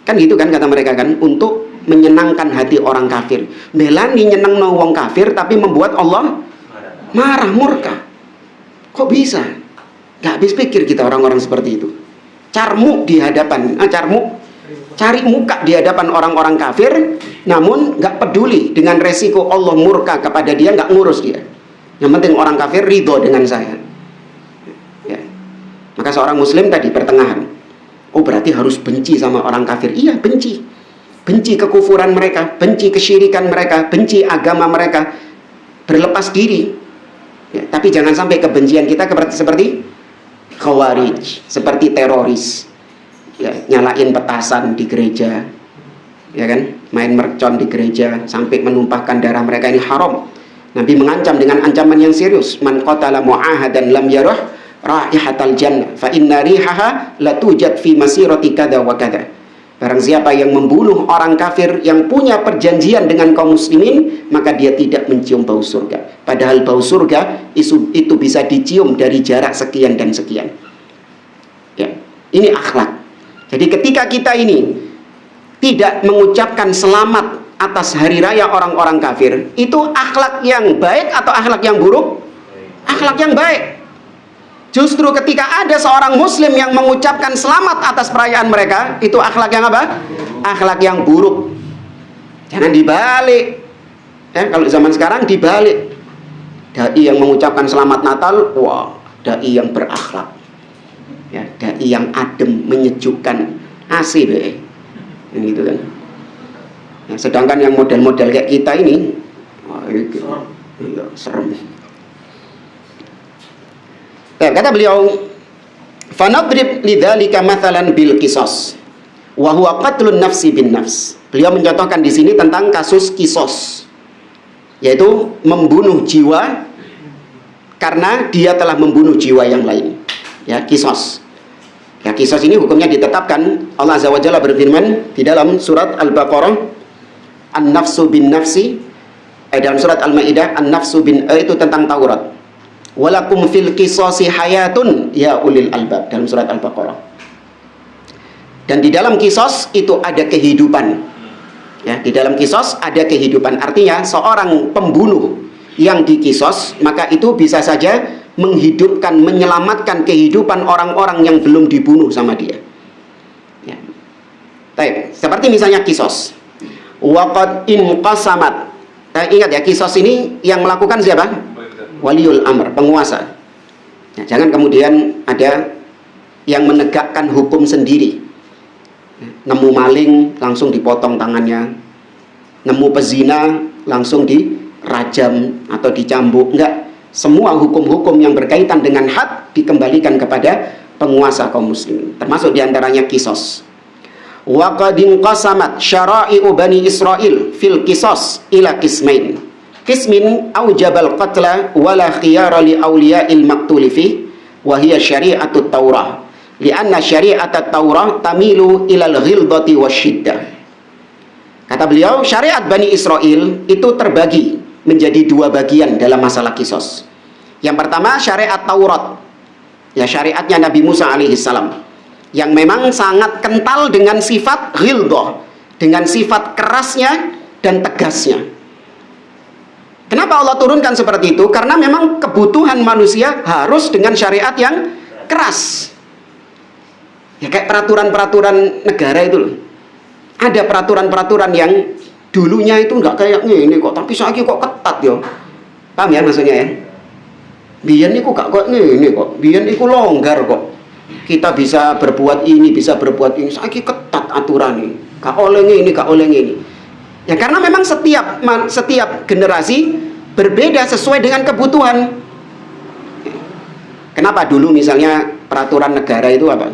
Kan gitu kan kata mereka kan, untuk menyenangkan hati orang kafir. Mbelani nyenengno wong kafir tapi membuat Allah marah, murka. Kok bisa? Gak habis pikir kita orang-orang seperti itu. Carmuk di hadapan, cari muka di hadapan orang-orang kafir, namun gak peduli dengan resiko Allah murka kepada dia, gak ngurus dia. Yang penting orang kafir ridho dengan saya. Ya. Maka seorang muslim tadi pertengahan. Oh berarti harus benci sama orang kafir. Iya, benci. Benci kekufuran mereka, benci kesyirikan mereka, benci agama mereka. Berlepas diri. Ya, tapi jangan sampai kebencian kita seperti khawarij, seperti teroris. Ya, nyalain petasan di gereja. Ya kan? Main mercon di gereja sampai menumpahkan darah mereka, ini haram. Nabi mengancam dengan ancaman yang serius. Man qatala mu'ahadan lam yarah raihatal jannah fa inna rihaha latujad fi masirati kada wa kada. Barang siapa yang membunuh orang kafir yang punya perjanjian dengan kaum muslimin, maka dia tidak mencium bau surga. Padahal bau surga itu bisa dicium dari jarak sekian dan sekian. Ya, ini akhlak. Jadi ketika kita ini tidak mengucapkan selamat atas hari raya orang-orang kafir, itu akhlak yang baik atau akhlak yang buruk? Akhlak yang baik. Justru ketika ada seorang muslim yang mengucapkan selamat atas perayaan mereka, itu akhlak yang apa? Akhlak yang buruk. Jangan dibalik. Ya, kalau zaman sekarang dibalik. Dai yang mengucapkan selamat Natal, wah, dai yang berakhlak. Ya, dai yang adem, menyejukkan, asih deh. Gitu kan. Ya, sedangkan yang model-model kayak kita ini, wah, iya, serem. Kata beliau, fanadrib lidzalika mathalan bil qisas wa huwa qatlun nafsi bin nafs. Beliau mencontohkan di sini tentang kasus kisos, yaitu membunuh jiwa karena dia telah membunuh jiwa yang lain. Ya, kisos. Ya, kisos ini hukumnya ditetapkan. Allah Azza wa Jalla berfirman di dalam surat Al-Baqarah, an-nafsu bin nafsi. Dalam surat Al-Maidah, an-nafsu bin, itu tentang Taurat. Walakum fil qisasi hayatun ya ulil albab, dalam surat Al-Baqarah. Dan di dalam kisos itu ada kehidupan. Ya, di dalam kisos ada kehidupan. Artinya seorang pembunuh yang dikisos, maka itu bisa saja menghidupkan, menyelamatkan kehidupan orang-orang yang belum dibunuh sama dia. Ya. Baik, seperti misalnya kisos. Waqad inqasamat. Ingat ya, kisos ini yang melakukan siapa? Waliul amr, penguasa. Ya, jangan kemudian ada yang menegakkan hukum sendiri. Nemu maling langsung dipotong tangannya, nemu pezina langsung dirajam atau dicambuk. Enggak, semua hukum-hukum yang berkaitan dengan had dikembalikan kepada penguasa kaum muslimin, termasuk diantaranya kisos. Wa qad inqasamat syara'i'u bani Israil fil qisas ila qismain. Qismin aujabal qatla wala khiyara li awliya'il maqtuli fi wa hiya syari'atut Taurah li'anna syari'atat Taurah tamilu ilal ghildati wasyiddah. Kata beliau, syariat Bani Israel itu terbagi menjadi dua bagian dalam masalah kisos. Yang pertama syariat Taurat, ya syariatnya Nabi Musa alaihissalam, yang memang sangat kental dengan sifat ghildah, dengan sifat kerasnya dan tegasnya. Kenapa Allah turunkan seperti itu? Karena memang kebutuhan manusia harus dengan syariat yang keras. Ya kayak peraturan-peraturan negara itu loh. Ada peraturan-peraturan yang dulunya itu nggak kayak ini kok, tapi sekarang kok ketat ya. Paham ya maksudnya ya? Biyen niku gak kok ini kok. Biyen niku longgar kok. Kita bisa berbuat ini, bisa berbuat ini. Saiki ketat aturan ini. Gak oleh ini, gak oleh ini. Ya karena memang setiap generasi berbeda sesuai dengan kebutuhan. Kenapa dulu misalnya peraturan negara itu apa?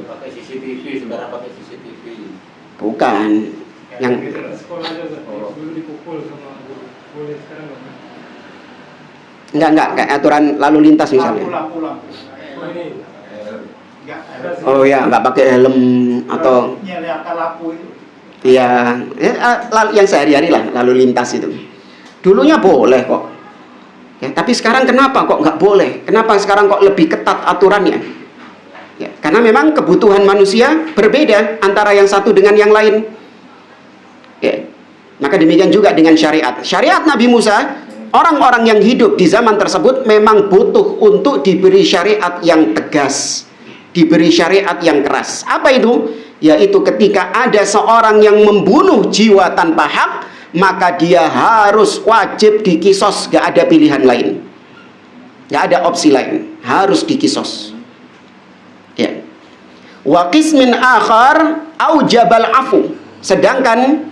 Pakai CCTV, sembarang pakai CCTV. Bukan. Yang sekolah aja dulu dipukul sama guru. Boleh sekarang enggak kayak aturan lalu lintas misalnya. lampu. Oh ini. Oh ya, nggak pakai helm atau nyalakan lampu itu. ya yang sehari-hari lah lalu lintas itu. Dulunya boleh kok. Ya, tapi sekarang kenapa kok nggak boleh? Kenapa sekarang kok lebih ketat aturannya? Ya, karena memang kebutuhan manusia berbeda antara yang satu dengan yang lain. Ya, maka demikian juga dengan syariat. Syariat Nabi Musa, orang-orang yang hidup di zaman tersebut memang butuh untuk diberi syariat yang tegas, diberi syariat yang keras. Apa itu? Yaitu ketika ada seorang yang membunuh jiwa tanpa hak, maka dia harus wajib dikisos, gak ada pilihan lain, gak ada opsi lain, harus dikisos. Ya. Wa qismin akhar aujabal afu. Sedangkan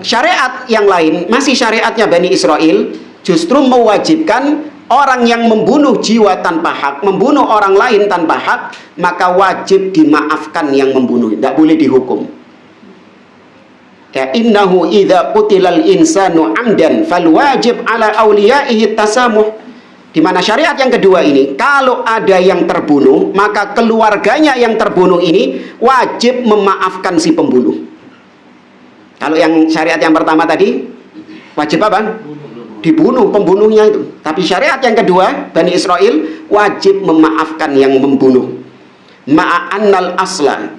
syariat yang lain, masih syariatnya Bani Israel, justru mewajibkan orang yang membunuh jiwa tanpa hak, membunuh orang lain tanpa hak, maka wajib dimaafkan yang membunuh, tidak boleh dihukum. Ya, innahu idza qutilal insanu amdan fal wajib ala awliyaihi tasamuh. Di mana syariat yang kedua ini, kalau ada yang terbunuh, maka keluarganya yang terbunuh ini wajib memaafkan si pembunuh. Kalau yang syariat yang pertama tadi wajib apa? Dibunuh pembunuhnya itu. Tapi syariat yang kedua, Bani Israel wajib memaafkan yang membunuh. Ma'annal asla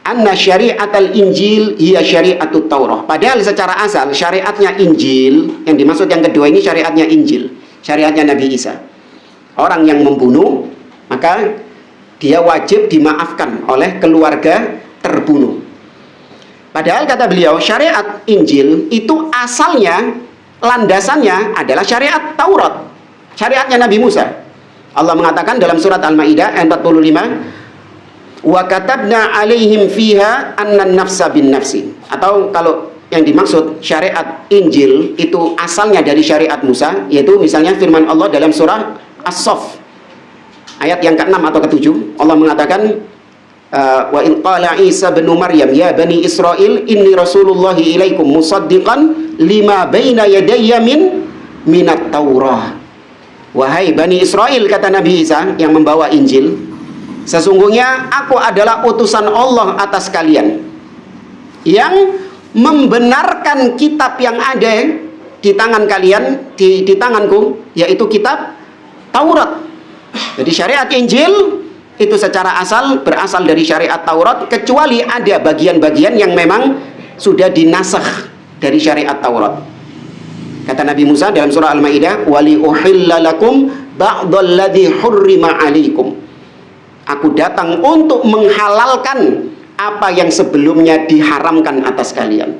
anna syariatal Injil hiya syariatut Taurah. Padahal secara asal syariatnya Injil, yang dimaksud yang kedua ini syariatnya Injil, syariatnya Nabi Isa. Orang yang membunuh, maka dia wajib dimaafkan oleh keluarga terbunuh. Padahal kata beliau, syariat Injil itu asalnya, landasannya adalah syariat Taurat, syariatnya Nabi Musa. Allah mengatakan dalam surat Al-Maidah ayat 45, wa katabna alaihim fiha annan nafsa bin nafsi. Atau kalau yang dimaksud syariat Injil itu asalnya dari syariat Musa, yaitu misalnya firman Allah dalam surah As-Saff ayat yang ke-6 atau ke-7, Allah mengatakan wa in qala Isa bin Maryam ya bani Israil inni rasulullahi ilaikum musaddiqan lima baina yadayya minat Taurah. Wahai Bani Israel, kata Nabi Isa yang membawa Injil, sesungguhnya aku adalah utusan Allah atas kalian yang membenarkan kitab yang ada di tangan kalian, di tanganku, yaitu kitab Taurat. Jadi syariat Injil itu secara asal berasal dari syariat Taurat, kecuali ada bagian-bagian yang memang sudah dinasakh dari syariat Taurat. Kata Nabi Musa dalam surah Al-Maidah, wali uhilla lakum ba'dalladzi hurrima alaikum. Aku datang untuk menghalalkan apa yang sebelumnya diharamkan atas kalian.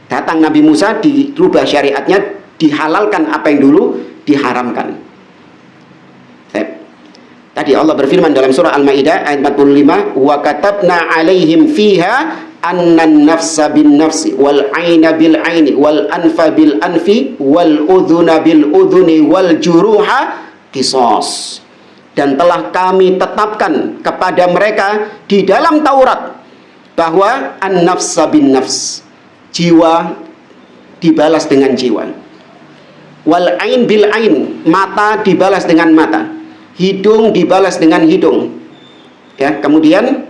Datang Nabi Musa, dirubah syariatnya, dihalalkan apa yang dulu diharamkan. Tadi Allah berfirman dalam surah Al-Maidah ayat 45, wa katabna alaihim fiha annan nafsa bin nafsi wal aina bil aini wal anfa bil anfi wal udhuna bil udhuni wal juruha qisas. Dan telah kami tetapkan kepada mereka di dalam Taurat bahwa an-nafsa bin nafs, jiwa dibalas dengan jiwa, wal ain bil ain, mata dibalas dengan mata, hidung dibalas dengan hidung, ya, kemudian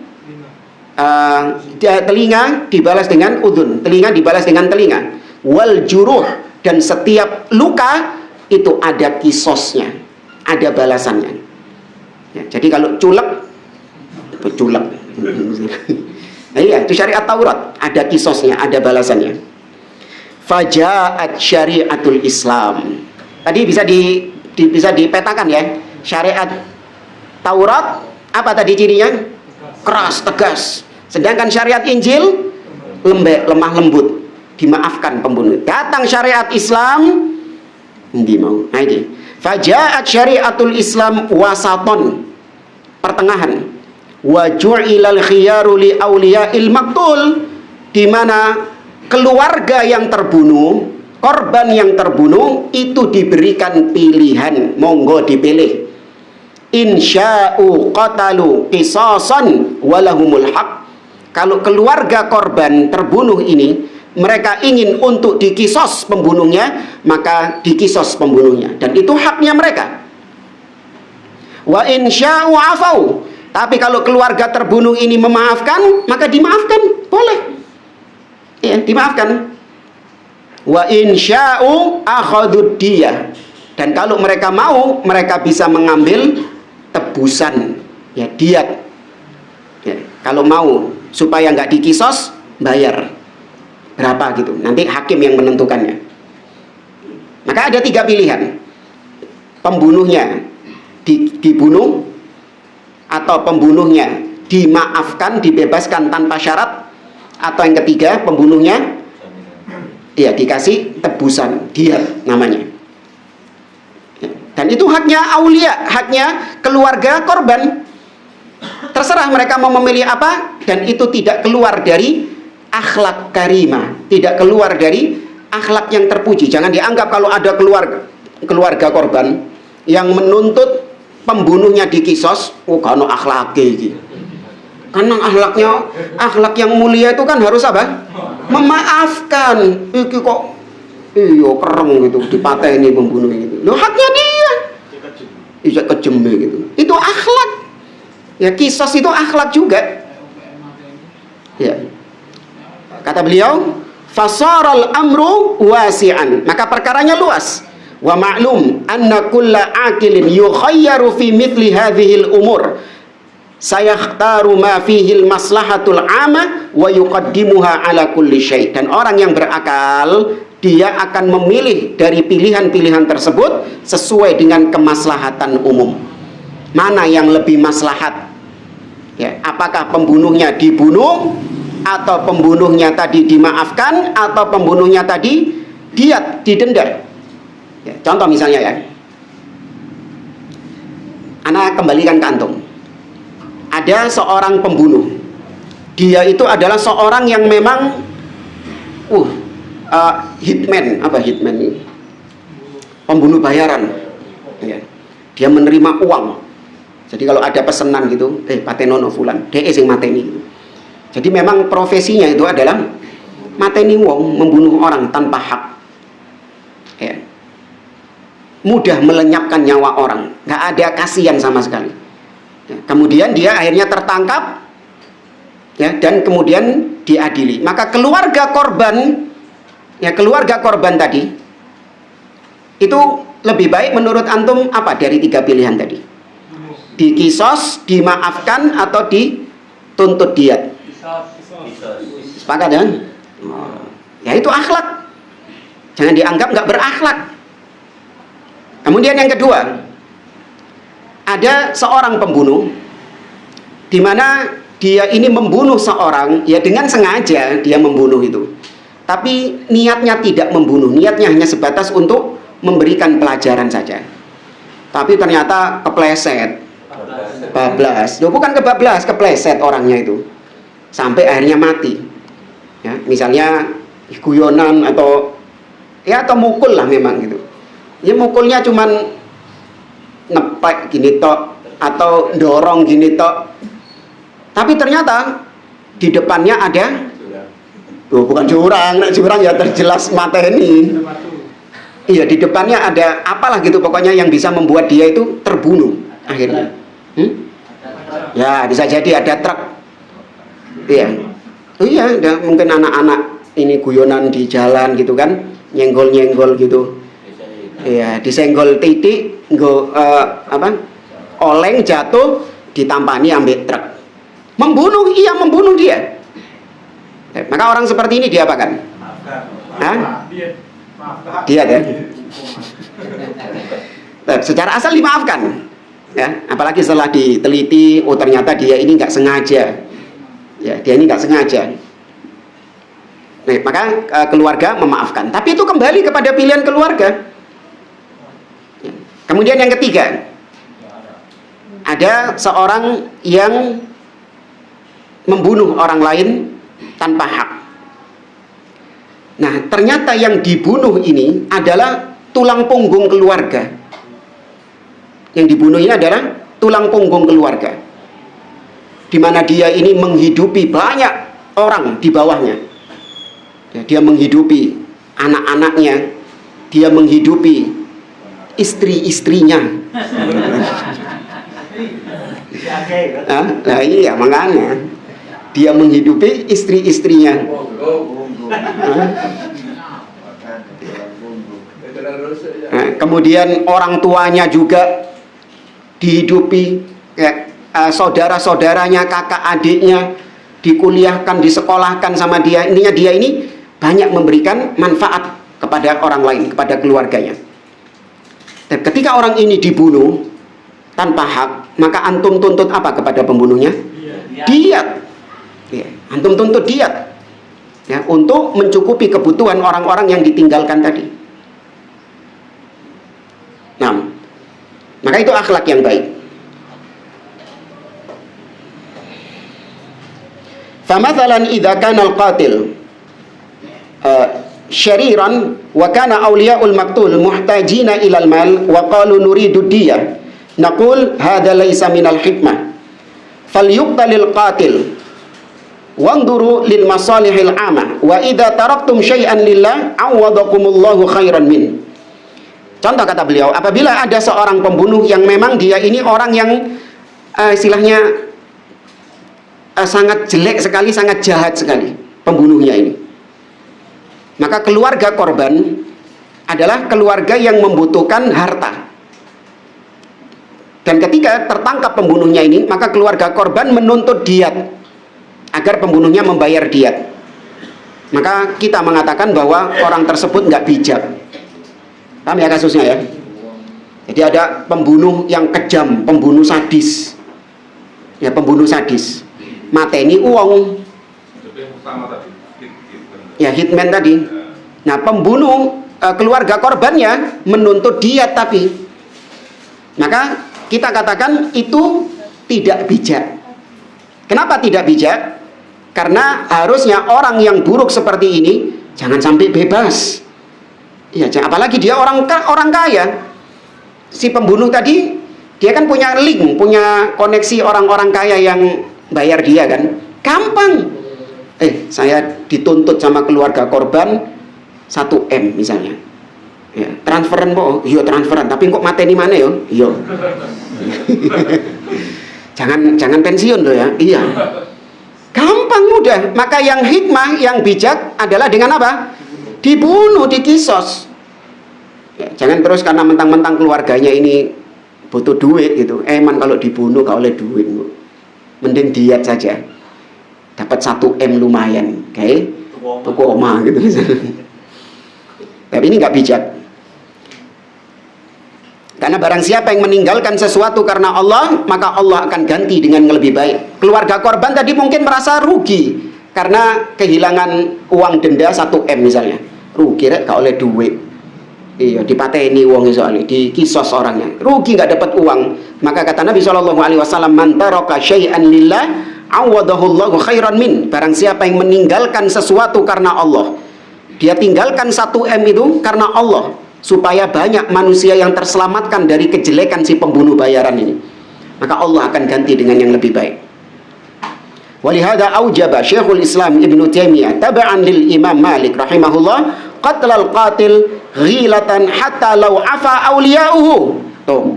telinga dibalas dengan udhun, telinga dibalas dengan telinga, wal juruh, dan setiap luka itu ada kisosnya, ada balasannya. Ya, jadi kalau culek, nah, iya, itu syariat Taurat, ada kisosnya, ada balasannya. Fajaat syariatul Islam. Tadi bisa dipetakan ya. Syariat Taurat apa tadi cirinya? Keras, tegas. Sedangkan syariat Injil lembek, lemah lembut, dimaafkan pembunuh. Datang syariat Islam, ndi mau. Nah ini. Fajaat syariatul Islam wasaton, pertengahan. Wa ju'ilal khiyaru li awliya'il maqtul, di mana keluarga yang terbunuh, korban yang terbunuh itu diberikan pilihan, monggo dipilih. Insya'u qatalu qisasan walahumul haq. Kalau keluarga korban terbunuh ini mereka ingin untuk dikisos pembunuhnya, maka dikisos pembunuhnya, dan itu haknya mereka. Wa insya'u afau. Tapi kalau keluarga terbunuh ini memaafkan, maka dimaafkan, boleh. Ya, dimaafkan. Wa in sya'u akhadud diyah. Dan kalau mereka mau, mereka bisa mengambil tebusan, ya, diat. Ya, kalau mau supaya nggak dikisos, bayar berapa gitu. Nanti hakim yang menentukannya. Maka ada 3 pilihan. Pembunuhnya dibunuh, atau pembunuhnya dimaafkan, dibebaskan tanpa syarat, atau yang ketiga pembunuhnya ya dikasih tebusan, diat namanya. Dan itu haknya aulia, haknya keluarga korban. Terserah mereka mau memilih apa, dan itu tidak keluar dari akhlak karimah, tidak keluar dari akhlak yang terpuji. Jangan dianggap kalau ada keluarga korban yang menuntut pembunuhnya dikisos, oh karena akhlaknya gitu. Karena akhlak yang mulia itu kan harus apa? Memaafkan. Iki kok iyo kereng gitu, dipateni pembunuh gitu. Loh, haknya dia. Iya kejem gitu. Itu akhlak. Ya, kisos itu akhlak juga. Ya. Kata beliau, fasaral amru wasi'an. Maka perkaranya luas. Wa ma'lum anna kulla aqilin yukhayyaru fi mithli hadhil umur. Sayakhtaru ma fihil maslahatul amah wa yuqaddimuha ala kulli syai'. Dan orang yang berakal, dia akan memilih dari pilihan-pilihan tersebut sesuai dengan kemaslahatan umum. Mana yang lebih maslahat? Ya, apakah pembunuhnya dibunuh, atau pembunuhnya tadi dimaafkan, atau pembunuhnya tadi diat, didenda? Ya, contoh misalnya ya, Ana kembalikan ke antum. Ada seorang pembunuh. Dia itu adalah seorang yang memang hitman. Apa hitman ini? Pembunuh bayaran. Ya. Dia menerima uang. Jadi kalau ada pesanan gitu, patenono fulan, DE sing mateni gitu. Jadi memang profesinya itu adalah mateni wong, membunuh orang tanpa hak. Ya. Mudah melenyapkan nyawa orang, nggak ada kasihan sama sekali. Ya. Kemudian dia akhirnya tertangkap, ya, dan kemudian diadili. Maka keluarga korban, ya, keluarga korban tadi itu lebih baik menurut antum apa dari 3 pilihan tadi? Dikisos, dimaafkan, atau dituntut diat? Sepakat ya? Ya itu akhlak. Jangan dianggap nggak berakhlak. Kemudian yang kedua, ada seorang pembunuh di mana dia ini membunuh seorang, ya dengan sengaja dia membunuh itu. Tapi niatnya tidak membunuh, niatnya hanya sebatas untuk memberikan pelajaran saja. Tapi ternyata kepleset, bablas. Loh, bukan kebablas, kepleset orangnya itu. Sampai akhirnya mati. Ya, misalnya guyonan atau mukul lah memang gitu. Ya mukulnya cuman ngepek gini tok, atau dorong gini tok. Tapi ternyata di depannya ada, bukan curang, curang ya terjelas mateni. Iya, di depannya ada apalah gitu pokoknya yang bisa membuat dia itu terbunuh akhirnya. Ya bisa jadi ada truk. Iya. Oh iya, ada mungkin anak-anak ini guyonan di jalan gitu kan, nyenggol-nyenggol gitu. Iya, disenggol titik, oleng jatuh, ditampani ambil truk. Membunuh, iya membunuh dia. Maka orang seperti ini diapakan? Hah? Dia ya. Secara asal dimaafkan. Ya, apalagi setelah diteliti, oh ternyata dia ini nggak sengaja. Ya, dia ini nggak sengaja. Nah, maka keluarga memaafkan. Tapi itu kembali kepada pilihan keluarga. Ya. Kemudian yang ketiga, ada seorang yang membunuh orang lain tanpa hak. Nah, ternyata yang dibunuh ini adalah tulang punggung keluarga. Yang dibunuh ini adalah tulang punggung keluarga, di mana dia ini menghidupi banyak orang di bawahnya. Ya, dia menghidupi anak-anaknya, dia menghidupi istri-istrinya. Nah iya makanya dia menghidupi istri-istrinya. kemudian orang tuanya juga dihidupi, ya, saudara-saudaranya, kakak adiknya dikuliahkan, disekolahkan sama dia. Intinya dia ini banyak memberikan manfaat kepada orang lain, kepada keluarganya. Dan ketika orang ini dibunuh tanpa hak, maka antum tuntut apa kepada pembunuhnya? Diat. Ya, antum tuntut diat, ya, untuk mencukupi kebutuhan orang-orang yang ditinggalkan tadi. Nah, maka itu akhlak yang baik. Famathalan idza kana al-qatil syariran wa kana awliya'ul maqtul muhtajina ilal mal wa qalu nuridu diyah, naqul hadza laysa minal hikmah falyuqtalil qatil wanzuru lil masalihil amah wa idza taraktum syai'an lillah awadakumullahu khairan min. Contoh kata beliau, apabila ada seorang pembunuh yang memang dia ini orang yang istilahnya sangat jelek sekali, sangat jahat sekali pembunuhnya ini, maka keluarga korban adalah keluarga yang membutuhkan harta. Dan ketika tertangkap pembunuhnya ini, maka keluarga korban menuntut diat agar pembunuhnya membayar diat. Maka kita mengatakan bahwa orang tersebut nggak bijak. Paham ya kasusnya ya? Jadi ada pembunuh yang kejam, pembunuh sadis, ya, pembunuh sadis, mateni uang, ya, hitman tadi. Nah, pembunuh keluarga korbannya menuntut diat, tapi maka kita katakan itu tidak bijak. Kenapa tidak bijak? Karena harusnya orang yang buruk seperti ini jangan sampai bebas. Ya, apalagi dia orang kaya. Si pembunuh tadi dia kan punya link, punya koneksi orang-orang kaya yang bayar dia kan. Gampang. Saya dituntut sama keluarga korban 1M misalnya. Ya, transferan po, iya transferan, tapi kok mateni mana yo? Iya. jangan pensiun loh ya. Iya. Gampang, mudah. Maka yang hikmah, yang bijak adalah dengan apa? Dibunuh, dikisos. Ya, jangan terus karena mentang-mentang keluarganya ini butuh duit gitu. Eman kalau dibunuh gak oleh duit. Mending diat saja. Dapat 1M lumayan, kayak tuku omah gitu misalnya. Tapi ini nggak bijak. Karena barang siapa yang meninggalkan sesuatu karena Allah, maka Allah akan ganti dengan yang lebih baik. Keluarga korban tadi mungkin merasa rugi karena kehilangan uang denda 1M misalnya. Rugi rek gak oleh duit. Iya, dipateni uangnya soalnya, dikisos orangnya. Rugi nggak dapat uang. Maka kata Nabi SAW, man taraka syai'an lillah awadahullahu khairan min. Barang siapa yang meninggalkan sesuatu karena Allah, dia tinggalkan 1M itu karena Allah, supaya banyak manusia yang terselamatkan dari kejelekan si pembunuh bayaran ini, maka Allah akan ganti dengan yang lebih baik. Walihada aujaba Syekhul Islam Ibnu Taimiyah taba'an lil Imam Malik rahimahullah qatlal qatil ghilatan hatta law afa awliya'uhu. Tuh.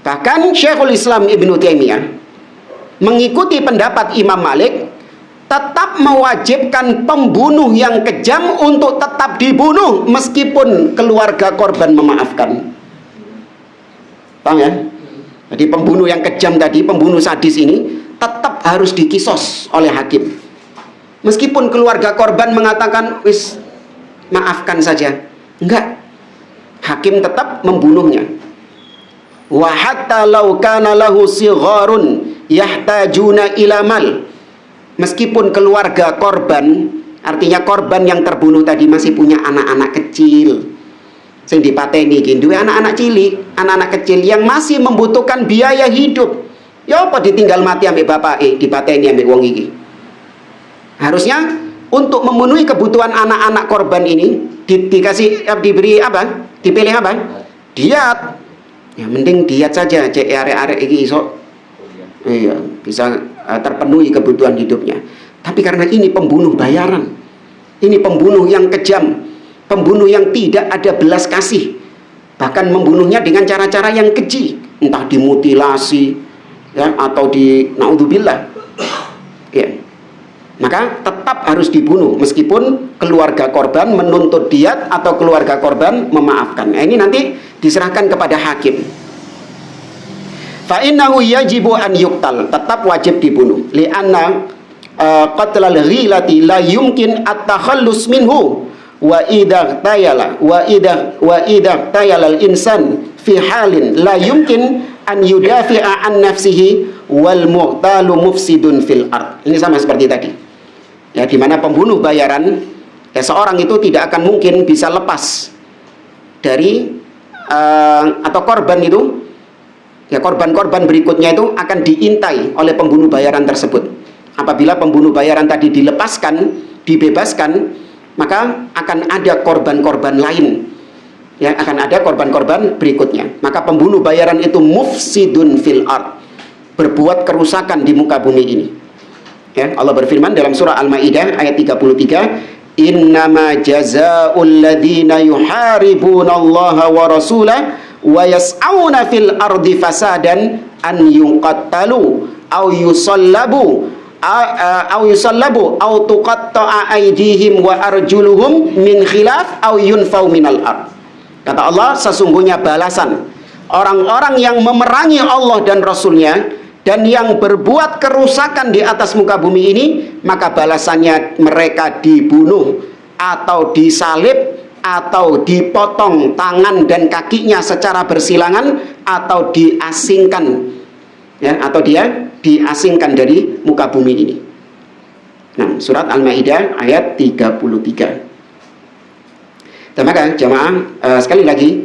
Bahkan Syekhul Islam Ibnu Taimiyah mengikuti pendapat Imam Malik, tetap mewajibkan pembunuh yang kejam untuk tetap dibunuh meskipun keluarga korban memaafkan. Paham ya? Jadi pembunuh yang kejam tadi, pembunuh sadis ini tetap harus dikisos oleh hakim. Meskipun keluarga korban mengatakan wis maafkan saja, enggak. Hakim tetap membunuhnya. Wa hatta law kana lahu sigharun yahtajuna ila mal. Meskipun keluarga korban, artinya korban yang terbunuh tadi masih punya anak-anak kecil, sing dipateni iki duwe anak-anak cilik, anak-anak kecil yang masih membutuhkan biaya hidup. Ya apa ditinggal mati ambek bapake, dipateni ambek wong iki. Harusnya untuk memenuhi kebutuhan anak-anak korban ini dikasih diberi apa? Dipilih apa? Diat. Ya mending diat saja, cek arek-arek iki iso iya, bisa terpenuhi kebutuhan hidupnya. Tapi karena ini pembunuh bayaran, ini pembunuh yang kejam, pembunuh yang tidak ada belas kasih, bahkan membunuhnya dengan cara-cara yang keji, entah dimutilasi ya, atau di naudzubillah ya. maka tetap harus dibunuh meskipun keluarga korban menuntut diat atau keluarga korban memaafkan. Nah, ini nanti diserahkan kepada hakim. Fa innahu yajibu an yuqtal, tetap wajib dibunuh. Li'anna qatlal ghilati la yumkin at-takhallus minhu wa idza tayala al-insan fi halin la yumkin an yudafi'a an nafsihi wal muqtalu mufsidun fil ard. Ini sama seperti tadi. Ya, di mana pembunuh bayaran, ya, seorang itu tidak akan mungkin bisa lepas dari atau korban itu, ya, korban-korban berikutnya itu akan diintai oleh pembunuh bayaran tersebut. Apabila pembunuh bayaran tadi dilepaskan, dibebaskan, maka akan ada korban-korban lain, ya, akan ada korban-korban berikutnya. Maka pembunuh bayaran itu mufsidun fil ard, berbuat kerusakan di muka bumi ini. Ya, Allah berfirman dalam surah Al-Maidah ayat 33, innama jazaa'ul ladzina yuharibuna Allah wa rasulahu wa yas'auna fil ardi fasadan an yuqattalu aw yusallabu aw tuqatta'a aydihim wa arjuluhum min khilaf aw yunfau minal ard. Kata Allah, sesungguhnya balasan orang-orang yang memerangi Allah dan Rasulnya dan yang berbuat kerusakan di atas muka bumi ini, maka balasannya mereka dibunuh atau disalib atau dipotong tangan dan kakinya secara bersilangan atau diasingkan, ya, atau dia diasingkan dari muka bumi ini. Nah, surat Al-Maidah ayat 33. Dan maka jamaah, sekali lagi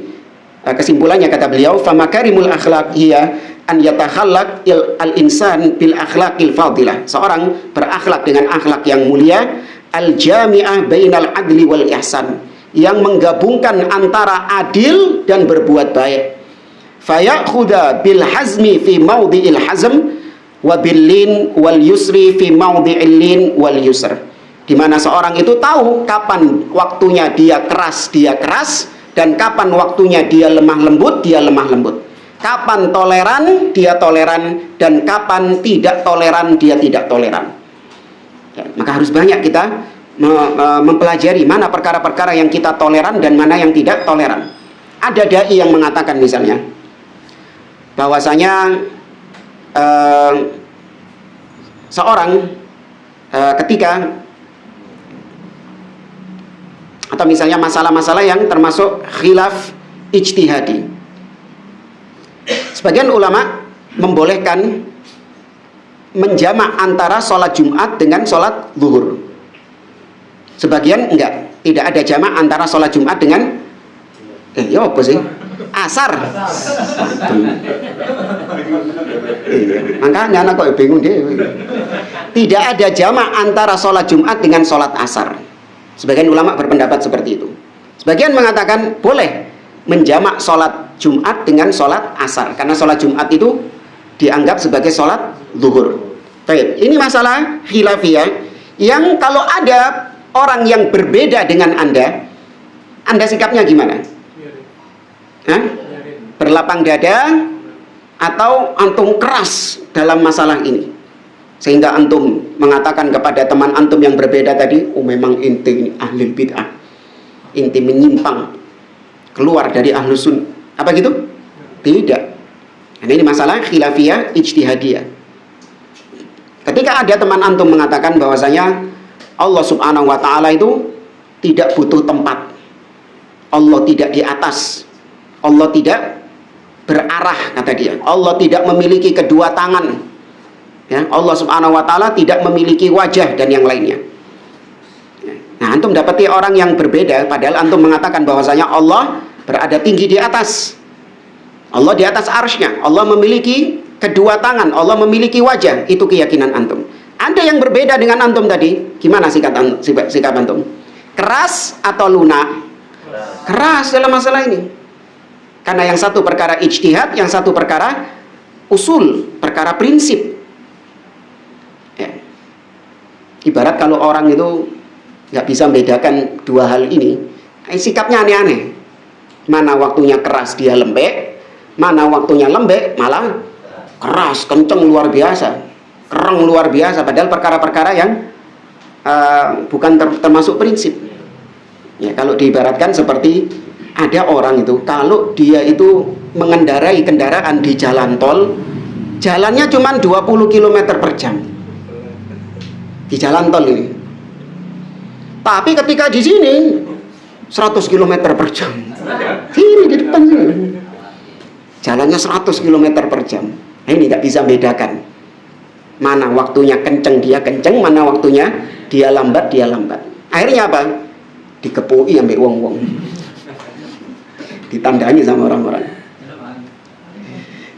kesimpulannya kata beliau, famakarimul akhlaq hiya an yatakhallaq al-insan bil akhlaqil fadilah. Seorang berakhlak dengan akhlak yang mulia, al-jami'ah bainal adli wal ihsan, yang menggabungkan antara adil dan berbuat baik. Fayakhudha bil hazmi fi mawdi'il hazm wa bil lin wal yusri fi mawdi'il lin wal yusr. Di mana seorang itu tahu kapan waktunya dia keras, dan kapan waktunya dia lemah lembut, kapan toleran, dia toleran, dan kapan tidak toleran, dia tidak toleran. Ya, maka harus banyak kita mempelajari mana perkara-perkara yang kita toleran dan mana yang tidak toleran. Ada dai yang mengatakan misalnya bahwasanya seorang ketika, atau misalnya masalah-masalah yang termasuk khilaf ijtihadi, sebagian ulama membolehkan menjamak antara sholat Jumat dengan sholat zuhur. Sebagian enggak, tidak ada jamak antara sholat Jumat dengan ya apa sih? Asar. Makanya anak kok bingung deh. Tidak ada jamak antara sholat Jumat dengan sholat asar. Sebagian ulama berpendapat seperti itu. Sebagian mengatakan boleh menjamak sholat Jumat dengan sholat asar, karena sholat Jumat itu dianggap sebagai sholat zuhur. Baik, ini masalah khilafiyah yang kalau ada orang yang berbeda dengan Anda sikapnya gimana? Hah? Berlapang dada atau antum keras dalam masalah ini sehingga antum mengatakan kepada teman antum yang berbeda tadi, oh memang inti ini ahli bid'ah, inti menyimpang, keluar dari ahlus sunnah, apa gitu? Tidak. Nah, ini masalah khilafiyah ijtihadiyah. Ketika ada teman antum mengatakan bahwasanya Allah subhanahu wa ta'ala itu tidak butuh tempat, Allah tidak di atas, Allah tidak berarah, kata dia, Allah tidak memiliki kedua tangan, ya, Allah subhanahu wa ta'ala tidak memiliki wajah dan yang lainnya. Nah, antum dapati orang yang berbeda, padahal antum mengatakan bahwasanya Allah berada tinggi di atas, Allah di atas arsy-Nya, Allah memiliki kedua tangan, Allah memiliki wajah. Itu keyakinan antum. Ada yang berbeda dengan antum tadi, gimana sikap antum? Keras atau lunak? Keras dalam masalah ini. Karena yang satu perkara ijtihad, yang satu perkara usul, perkara prinsip. Ya. Ibarat kalau orang itu nggak bisa membedakan dua hal ini, sikapnya aneh-aneh. Mana waktunya keras dia lembek, mana waktunya lembek malah keras, kenceng luar biasa, kereng luar biasa, padahal perkara-perkara yang bukan termasuk prinsip. Ya, kalau diibaratkan seperti ada orang itu, kalau dia itu mengendarai kendaraan di jalan tol, jalannya cuma 20 km per jam di jalan tol ini, tapi ketika di sini 100 km per jam. Ini di depan sini jalannya 100 km per jam. Nah, ini nggak bisa bedakan mana waktunya kenceng dia kenceng, mana waktunya dia lambat. Akhirnya apa? Dikepui sampai wong-wong, ditandangi sama orang-orang.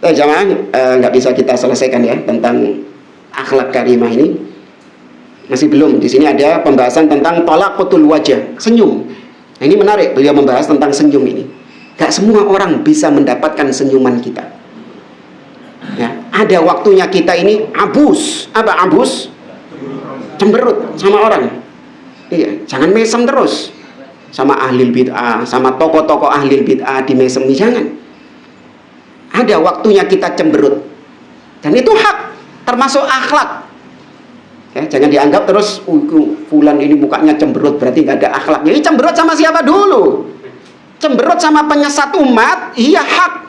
Jamaah, nggak bisa kita selesaikan ya tentang akhlak karimah ini. Masih belum. Di sini ada pembahasan tentang talaqatul wajah, senyum. Nah, ini menarik, beliau membahas tentang senyum ini. Gak semua orang bisa mendapatkan senyuman kita. Ya, ada waktunya kita ini abus. Apa abus? Cemberut sama orang. Iya, jangan mesem terus sama ahli bid'ah, sama tokoh-tokoh ahli bid'ah di mesem, jangan. Ada waktunya kita cemberut. Dan itu hak, termasuk akhlak. Ya, jangan dianggap terus fulan ini mukanya cemberut berarti nggak ada akhlaknya. Ini cemberut sama siapa dulu? Cemberut sama penyesat umat, iya hak.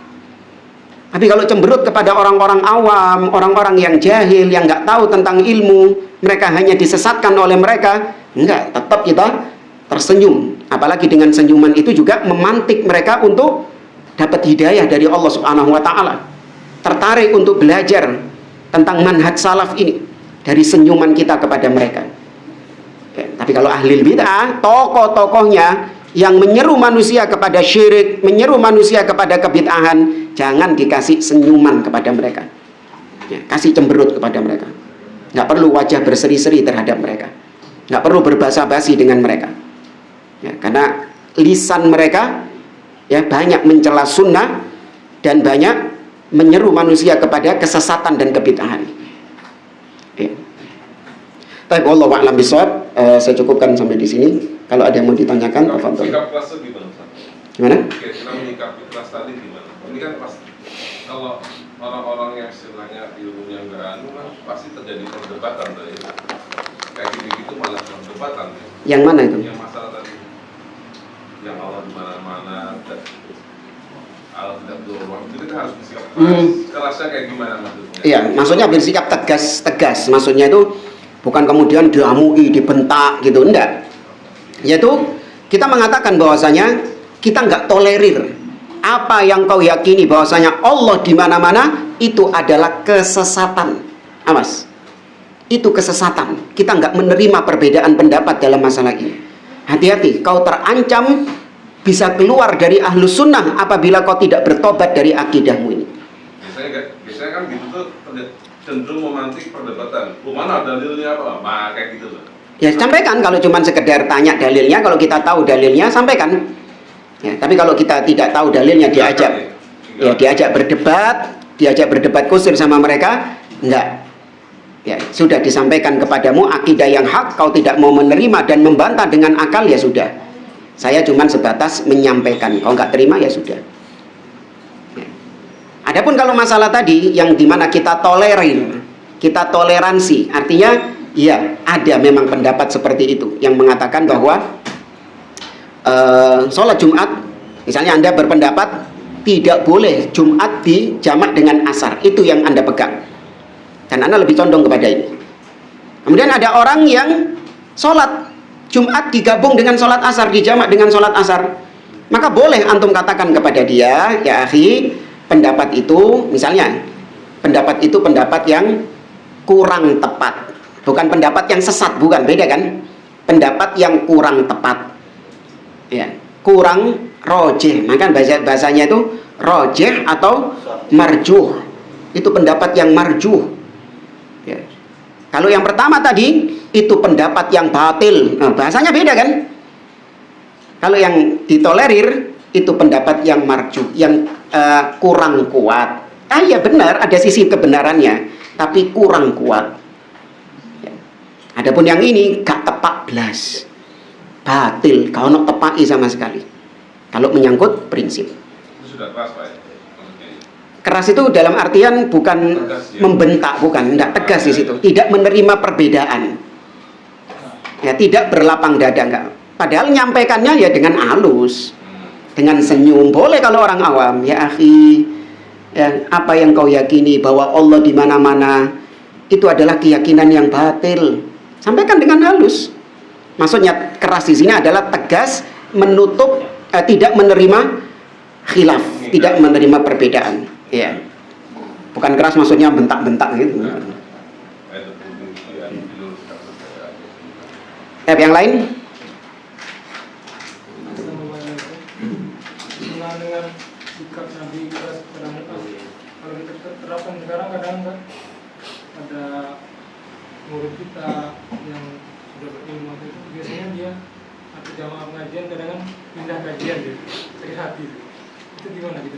Tapi kalau cemberut kepada orang-orang awam, orang-orang yang jahil, yang nggak tahu tentang ilmu, mereka hanya disesatkan oleh mereka, enggak, tetap kita tersenyum. Apalagi dengan senyuman itu juga memantik mereka untuk dapat hidayah dari Allah Subhanahu wa Ta'ala, tertarik untuk belajar tentang manhaj salaf ini dari senyuman kita kepada mereka. Ya, tapi kalau ahli bid'ah, tokoh-tokohnya yang menyeru manusia kepada syirik, menyeru manusia kepada kebid'ahan, jangan dikasih senyuman kepada mereka. Ya, kasih cemberut kepada mereka. Nggak perlu wajah berseri-seri terhadap mereka. Nggak perlu berbasa-basi dengan mereka. Ya, karena lisan mereka ya banyak mencela sunnah dan banyak menyeru manusia kepada kesesatan dan kebid'ahan. Ya. Tapi wallahu a'lam bishawab, saya cukupkan sampai di sini. Kalau ada yang mau ditanyakan, tafadhol. Sikap kelas itu gimana? Gimana? Oke, kita menyikapi kelas tadi gimana? Ini kan pas kalau orang-orang yang istilahnya ilmunya enggak anu kan pasti terjadi perdebatan tadi. Kayak gitu-gitu malah perdebatan. Yang mana itu? Yang masalah tadi, yang Allah di mana-mana, Allah tidak beruang. Itu kan harus bersikap keras. Kerasnya kayak gimana maksudnya? Iya, maksudnya bersikap tegas. Maksudnya itu bukan kemudian diamui, dibentak gitu, enggak. Yaitu kita mengatakan bahwasanya kita nggak tolerir apa yang kau yakini bahwasanya Allah di mana-mana itu adalah kesesatan. Awas, itu kesesatan. Kita nggak menerima perbedaan pendapat dalam masalah ini. Hati-hati, kau terancam bisa keluar dari ahlus sunnah apabila kau tidak bertobat dari akidahmu ini. Biasanya kan gitu tuh cenderung memantik perdebatan. Mana dalilnya apa? Kayak gitu loh. Ya sampaikan, kalau cuma sekedar tanya dalilnya, kalau kita tahu dalilnya sampaikan. Ya, tapi kalau kita tidak tahu dalilnya diajak berdebat kusir sama mereka, enggak. Ya, sudah disampaikan kepadamu akidah yang hak, kau tidak mau menerima dan membantah dengan akal, ya sudah. Saya cuma sebatas menyampaikan, kau nggak terima ya sudah. Ya. Adapun kalau masalah tadi yang dimana kita tolerir, kita toleransi, artinya ya, ada memang pendapat seperti itu yang mengatakan bahwa sholat Jumat, misalnya Anda berpendapat tidak boleh Jumat dijamak dengan asar, itu yang Anda pegang, dan Anda lebih condong kepada ini. Kemudian ada orang yang sholat Jumat digabung dengan sholat asar, dijamak dengan sholat asar, maka boleh antum katakan kepada dia, ya akhi, pendapat itu misalnya, pendapat itu pendapat yang kurang tepat. Bukan pendapat yang sesat, bukan, beda kan? Pendapat yang kurang tepat, ya, kurang rojih. Maka bahasanya itu rojih atau marjuh. Itu pendapat yang marjuh. Ya. Kalau yang pertama tadi itu pendapat yang batil. Nah, bahasanya beda kan? Kalau yang ditolerir itu pendapat yang marjuh, yang kurang kuat. Ya benar, ada sisi kebenarannya, tapi kurang kuat. Adapun yang ini gak tepak belas, batil, kau nak tepai sama sekali. Kalau menyangkut prinsip. Itu sudah keras Pak ya? Keras itu dalam artian bukan tegas, ya? Membentak, bukan, tidak tegas di situ. Tidak menerima perbedaan. Ya, tidak berlapang dada, enggak. Padahal nyampaikannya ya dengan halus, dengan senyum. Boleh kalau orang awam, ya akhi, ya, apa yang kau yakini bahwa Allah di mana-mana itu adalah keyakinan yang batil. Sampaikan dengan halus. Maksudnya keras di sini adalah tegas, menutup, tidak menerima khilaf, tidak menerima perbedaan. Ya. Bukan keras maksudnya bentak-bentak gitu. Yang lain? Dengan sikap Nabi kita sekarang, kalau kita terapkan sekarang, kadang kan ada murid kita yang sudah berilmu itu, biasanya dia atau jamaah pengajian kadang pindah kajian gitu, dari hati itu gimana gitu?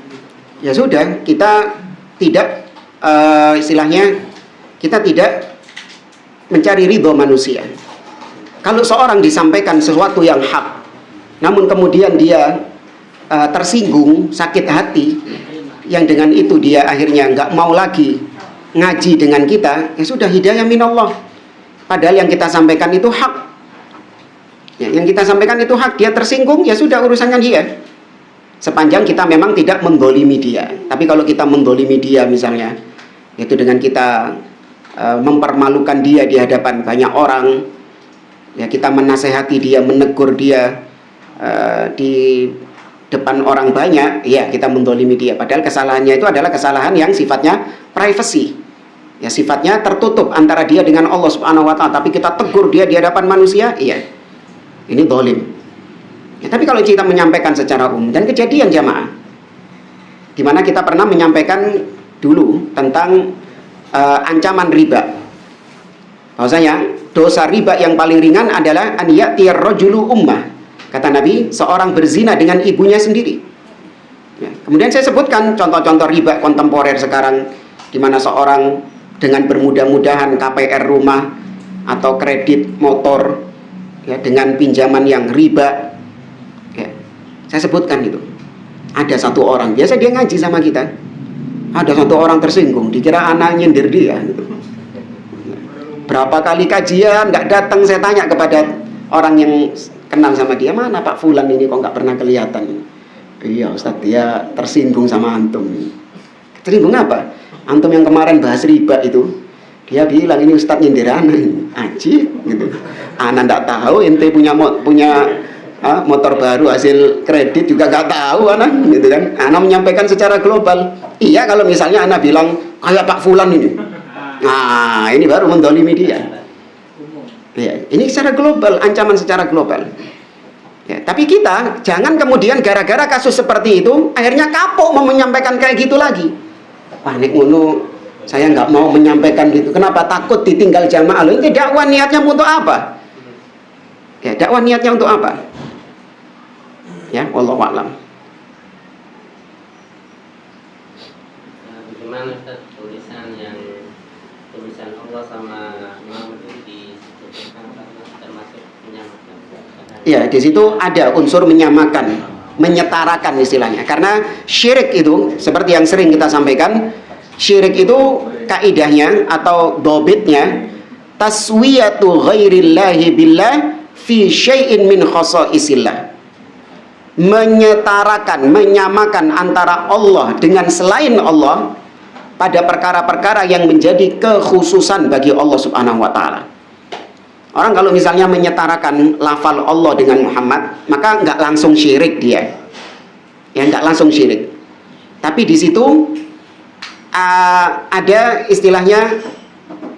Ya sudah, kita tidak istilahnya kita tidak mencari ridho manusia. Kalau seorang disampaikan sesuatu yang hak, namun kemudian dia tersinggung, sakit hati, yang dengan itu dia akhirnya nggak mau lagi ngaji dengan kita, ya sudah, hidayah minallah. Padahal yang kita sampaikan itu hak. Ya, yang kita sampaikan itu hak, dia tersinggung, ya sudah, urusannya dia. Sepanjang kita memang tidak mendolimi dia. Tapi kalau kita mendolimi dia misalnya, yaitu dengan kita mempermalukan dia di hadapan banyak orang, ya kita menasehati dia, menegur dia di depan orang banyak, ya kita mendolimi dia. Padahal kesalahannya itu adalah kesalahan yang sifatnya privacy, ya sifatnya tertutup antara dia dengan Allah Subhanahu Wa Taala. Tapi kita tegur dia di hadapan manusia, iya, ini dolim. Ya, tapi kalau kita menyampaikan secara umum, dan kejadian jamaah, dimana kita pernah menyampaikan dulu tentang ancaman riba, bahwasanya dosa riba yang paling ringan adalah an ya'tiyar rajulu ummah. Kata Nabi, seorang berzina dengan ibunya sendiri. Ya, kemudian saya sebutkan contoh-contoh riba kontemporer sekarang, di mana seorang dengan bermudah-mudahan KPR rumah atau kredit motor, ya, dengan pinjaman yang riba. Ya, saya sebutkan itu. Ada satu orang, biasa dia ngaji sama kita. Ada satu orang tersinggung, dikira anak nyindir dia. Gitu. Berapa kali kajian nggak datang, saya tanya kepada orang yang kenal sama dia, mana Pak Fulan ini kok nggak pernah kelihatan? Iya Ustadz, dia tersinggung sama antum. Tersinggung apa? Antum yang kemarin bahas riba itu, dia bilang ini Ustadz nyindir anak ini. Ajib gitu. Anak nggak tahu ente punya motor baru hasil kredit juga nggak tahu anak, gitu kan? Anak menyampaikan secara global. Iya, kalau misalnya anak bilang kayak Pak Fulan ini, nah ini baru mendolimi dia. Ya, ini secara global, ancaman secara global. Ya, tapi kita jangan kemudian gara-gara kasus seperti itu akhirnya kapok mau menyampaikan kayak gitu lagi. Wah, nek ngono saya nggak mau menyampaikan gitu. Kenapa? Takut ditinggal jamaah. Loh, ini dakwah niatnya untuk apa? Ya, dakwah niatnya untuk apa? Ya, wallahu a'lam. Bagaimana Ustaz tulisan Allah sama Muhammad itu termasuk menyamakan? Ya, di situ ada unsur menyamakan, menyetarakan istilahnya. Karena syirik itu seperti yang sering kita sampaikan, syirik itu kaidahnya atau dobitnya taswiyatu ghairillahi billah fi syai'in min khasaisillah. Menyetarakan, menyamakan antara Allah dengan selain Allah pada perkara-perkara yang menjadi kekhususan bagi Allah Subhanahu wa taala. Orang kalau misalnya menyetarakan lafal Allah dengan Muhammad, maka nggak langsung syirik dia. Ya, nggak langsung syirik. Tapi di situ ada istilahnya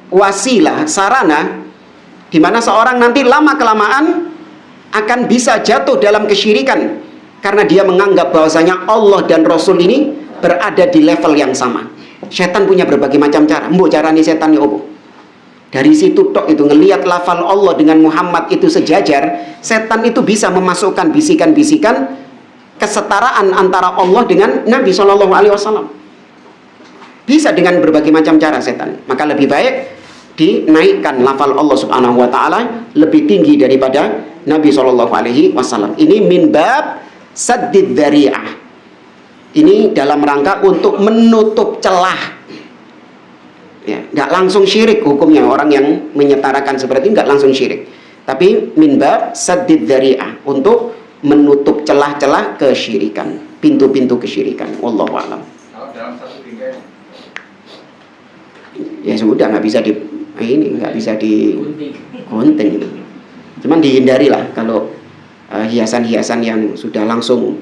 wasilah, sarana, di mana seorang nanti lama kelamaan akan bisa jatuh dalam kesyirikan karena dia menganggap bahwasanya Allah dan Rasul ini berada di level yang sama. Setan punya berbagai macam cara. Mbok carane setan ya opo? Dari situ tok itu ngelihat lafal Allah dengan Muhammad itu sejajar, setan itu bisa memasukkan bisikan-bisikan kesetaraan antara Allah dengan Nabi SAW. Bisa dengan berbagai macam cara setan. Maka lebih baik dinaikkan lafal Allah Subhanahu wa taala lebih tinggi daripada Nabi SAW. Ini min bab saddid dzari'ah. Ini dalam rangka untuk menutup celah. Ya, nggak langsung syirik hukumnya orang yang menyetarakan seperti ini, nggak langsung syirik. Tapi min bab saddid dzari'ah, untuk menutup celah-celah kesyirikan, pintu-pintu kesyirikan. Wallahu a'lam. Kalau dalam satu bingkai Ya sudah, nggak bisa digunting itu. Cuman dihindari lah kalau hiasan-hiasan yang sudah langsung.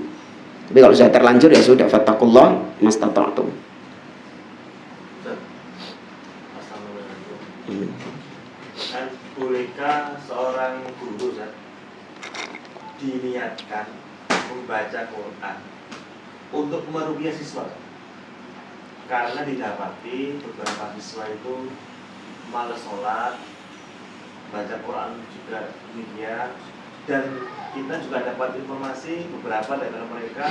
Tapi kalau sudah terlanjur ya sudah, fattaqullah mastata'tum. Kan bolehkah seorang guru diniatkan membaca Quran untuk meruqyah siswa? Karena didapati beberapa siswa itu malas sholat, baca Quran juga demikian, dan kita juga dapat informasi beberapa dari mereka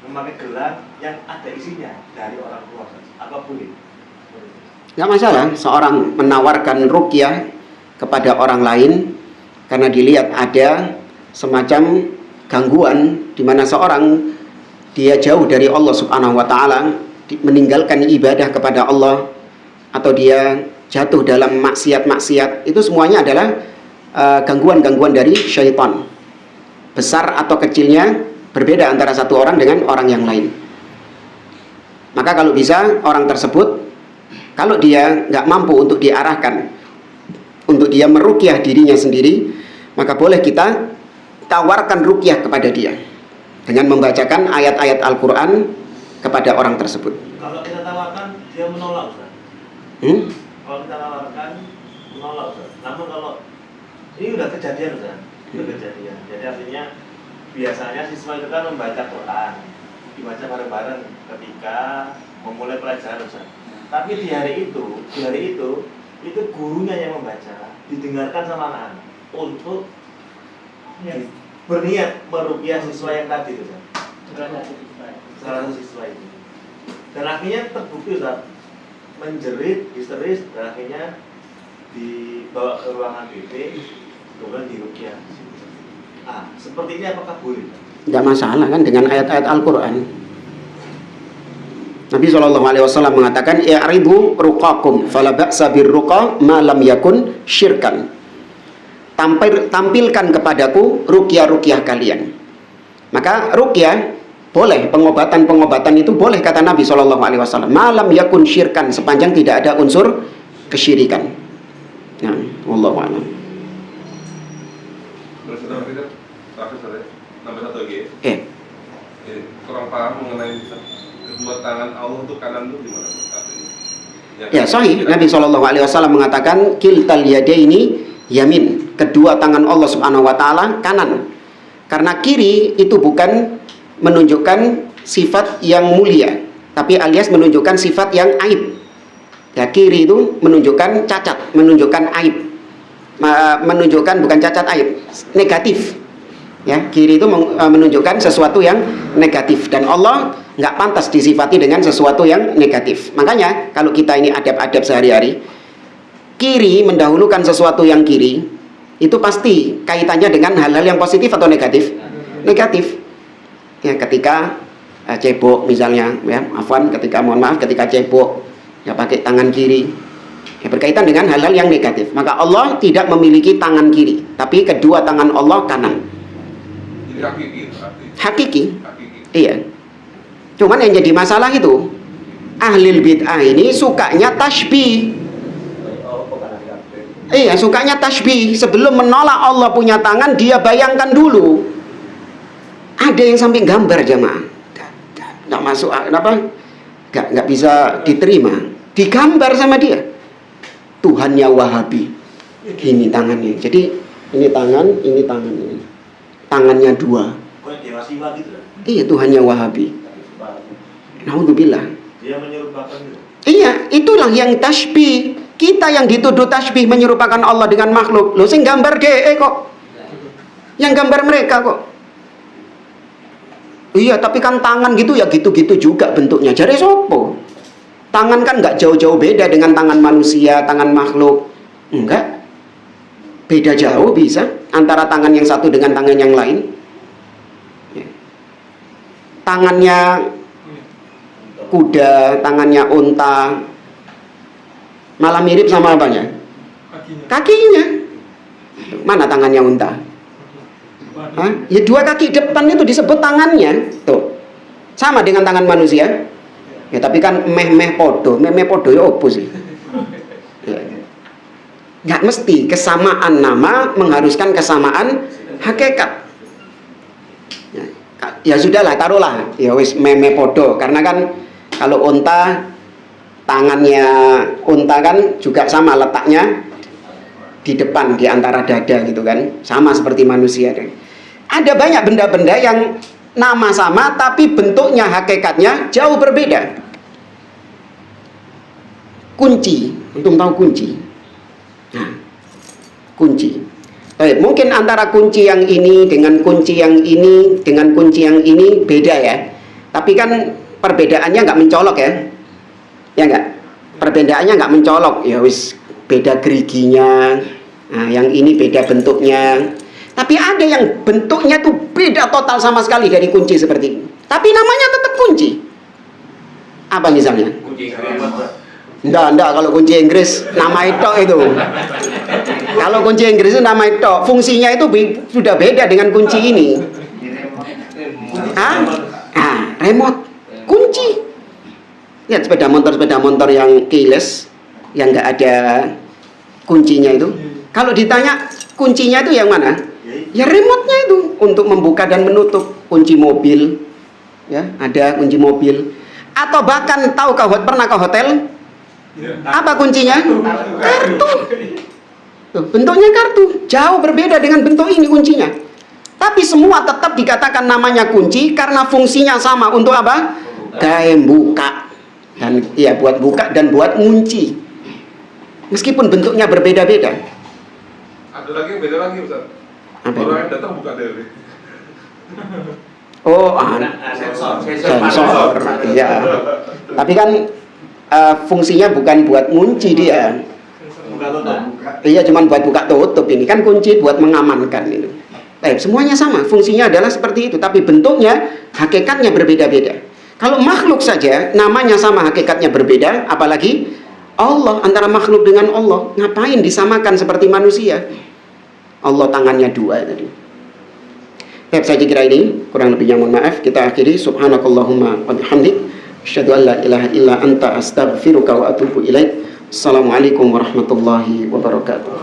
memakai gelang yang ada isinya dari orang tua. Apa boleh? Nggak masalah seorang menawarkan ruqyah kepada orang lain karena dilihat ada semacam gangguan di mana seorang dia jauh dari Allah Subhanahu wa taala, meninggalkan ibadah kepada Allah, atau dia jatuh dalam maksiat-maksiat. Itu semuanya adalah gangguan-gangguan dari syaitan. Besar atau kecilnya berbeda antara satu orang dengan orang yang lain. Maka kalau bisa orang tersebut, kalau dia nggak mampu untuk diarahkan, untuk dia meruqyah dirinya sendiri, maka boleh kita tawarkan ruqyah kepada dia dengan membacakan ayat-ayat Al-Quran kepada orang tersebut. Kalau kita tawarkan, dia menolak, Ustaz. Kalau kita tawarkan, menolak, Ustaz. Namun kalau ini udah kejadian, Ustaz. Udah kejadian. Jadi artinya biasanya siswa itu kan membaca Quran, dibaca bareng-bareng ketika memulai pelajaran, Ustaz. Tapi di hari itu gurunya yang membaca, didengarkan sama anak-anak untuk berniat meruqyah siswa yang tadi itu, salah satu siswa itu. Dan akhirnya terbukti, Ustaz, menjerit, histeris, dan akhirnya dibawa ke ruangan BP, kemudian diruqyah. Seperti ini apakah boleh? Tidak masalah kan dengan ayat-ayat Al-Quran. Nabi SAW mengatakan, i'ridu ruqakum fala ba'sa birruqa ma lam yakun syirkan. Tampilkan kepadaku ruqyah-ruqyah kalian. Maka ruqyah boleh, pengobatan-pengobatan itu boleh, kata Nabi SAW, malam yakun syirkan, sepanjang tidak ada unsur kesyirikan. Nah, wallahu a'lam. Terus terakhir saja, nambah satu lagi. Ini kurang paham mengenai kedua tangan Allah itu kanan itu gimana artinya? Ya, sahih. Nabi SAW mengatakan kiltal yadaini yamin, kedua tangan Allah Subhanahu wa taala kanan. Karena kiri itu bukan menunjukkan sifat yang mulia, tapi alias menunjukkan sifat yang aib. Ya, kiri itu menunjukkan cacat, menunjukkan aib. Menunjukkan bukan cacat, aib, negatif. Ya, kiri itu menunjukkan sesuatu yang negatif, dan Allah nggak pantas disifati dengan sesuatu yang negatif. Makanya kalau kita ini adab-adab sehari-hari, kiri mendahulukan sesuatu yang kiri, itu pasti kaitannya dengan hal-hal yang positif atau negatif? Negatif. Ya, ketika cebok misalnya, ya, ketika cebok, ya pakai tangan kiri, ya berkaitan dengan hal-hal yang negatif. Maka Allah tidak memiliki tangan kiri, tapi kedua tangan Allah kanan. Jadi hakiki. Hakiki. Iya. Cuman yang jadi masalah itu, ahlul bid'ah ini sukanya tasbih. Iya, sukanya tasbih. Sebelum menolak Allah punya tangan, dia bayangkan dulu. Ada yang sampai gambar, jamaah. Nggak masuk, kenapa? Nggak bisa diterima. Digambar sama dia. Tuhannya Wahabi. Gini tangannya. Jadi ini tangan, ini tangan ini. Tangannya dua. Iya, Tuhannya Wahabi. Naudzubillah. Dia menyerupakan itu. Iya, itulah yang tasbih. Kita yang dituduh tasbih menyerupakan Allah dengan makhluk. Loh, sing gambar DE kok. Yang gambar mereka kok. Iya, tapi kan tangan gitu ya gitu-gitu juga bentuknya. Jare sopo? Tangan kan nggak jauh-jauh beda dengan tangan manusia, tangan makhluk. Enggak. Beda jauh bisa antara tangan yang satu dengan tangan yang lain. Ya. Tangannya kuda, tangannya unta, malah mirip sama apanya? Kakinya. Mana tangannya unta? Hah? Ya dua kaki depan itu disebut tangannya. Tuh. Sama dengan tangan manusia. Ya tapi kan meh podo ya opo sih? Ya. Nggak mesti kesamaan nama mengharuskan kesamaan hakikat. Ya sudahlah, taruhlah ya wis meh podo, karena kan kalau unta, tangannya unta kan juga sama letaknya di depan, di antara dada gitu kan, sama seperti manusia. Ada banyak benda-benda yang nama sama tapi bentuknya, hakikatnya jauh berbeda. Kunci, untung tahu kunci. Nah, kunci. Mungkin antara kunci yang ini dengan kunci yang ini dengan kunci yang ini beda ya. Tapi kan perbedaannya nggak mencolok ya. Ya nggak? Perbedaannya nggak mencolok. Ya wis beda geriginya. Nah, yang ini beda bentuknya. Tapi ada yang bentuknya tuh beda total sama sekali dari kunci seperti ini. Tapi namanya tetap kunci. Apa misalnya? Kunci Enggak, kalau kunci Inggris nama itu. Kalau kunci Inggris itu nama itu, fungsinya itu sudah beda dengan kunci ini. Remote, kunci. Lihat sepeda motor yang keyless, yang nggak ada kuncinya itu. Kalau ditanya kuncinya itu yang mana? Ya remote-nya itu untuk membuka dan menutup. Kunci mobil, ya ada kunci mobil. Atau bahkan pernah ke hotel? Apa kuncinya? Kartu. Tuh, bentuknya kartu, jauh berbeda dengan bentuk ini kuncinya. Tapi semua tetap dikatakan namanya kunci karena fungsinya sama. Untuk apa? Kayak buka. Dan ya buat buka dan buat ngunci. Meskipun bentuknya berbeda-beda. Ada lagi yang beda lagi, Ustaz. Orang yang datang buka dari. Sensor. Iya. Tapi kan fungsinya bukan buat ngunci dia. Iya, cuma buat buka tutup. Ini kan kunci buat mengamankan itu. Semuanya sama, fungsinya adalah seperti itu, tapi bentuknya, hakikatnya berbeda-beda. Kalau makhluk saja namanya sama, hakikatnya berbeda, apalagi Allah, antara makhluk dengan Allah, ngapain disamakan seperti manusia? Allah tangannya dua tadi. Saya kira ini kurang lebihnya mohon maaf. Kita akhiri. Subhanakallahumma wa bihamdik, asyhadu an la ilaha illa anta, astaghfiruka wa atubu ilaik. Assalamualaikum warahmatullahi wabarakatuh.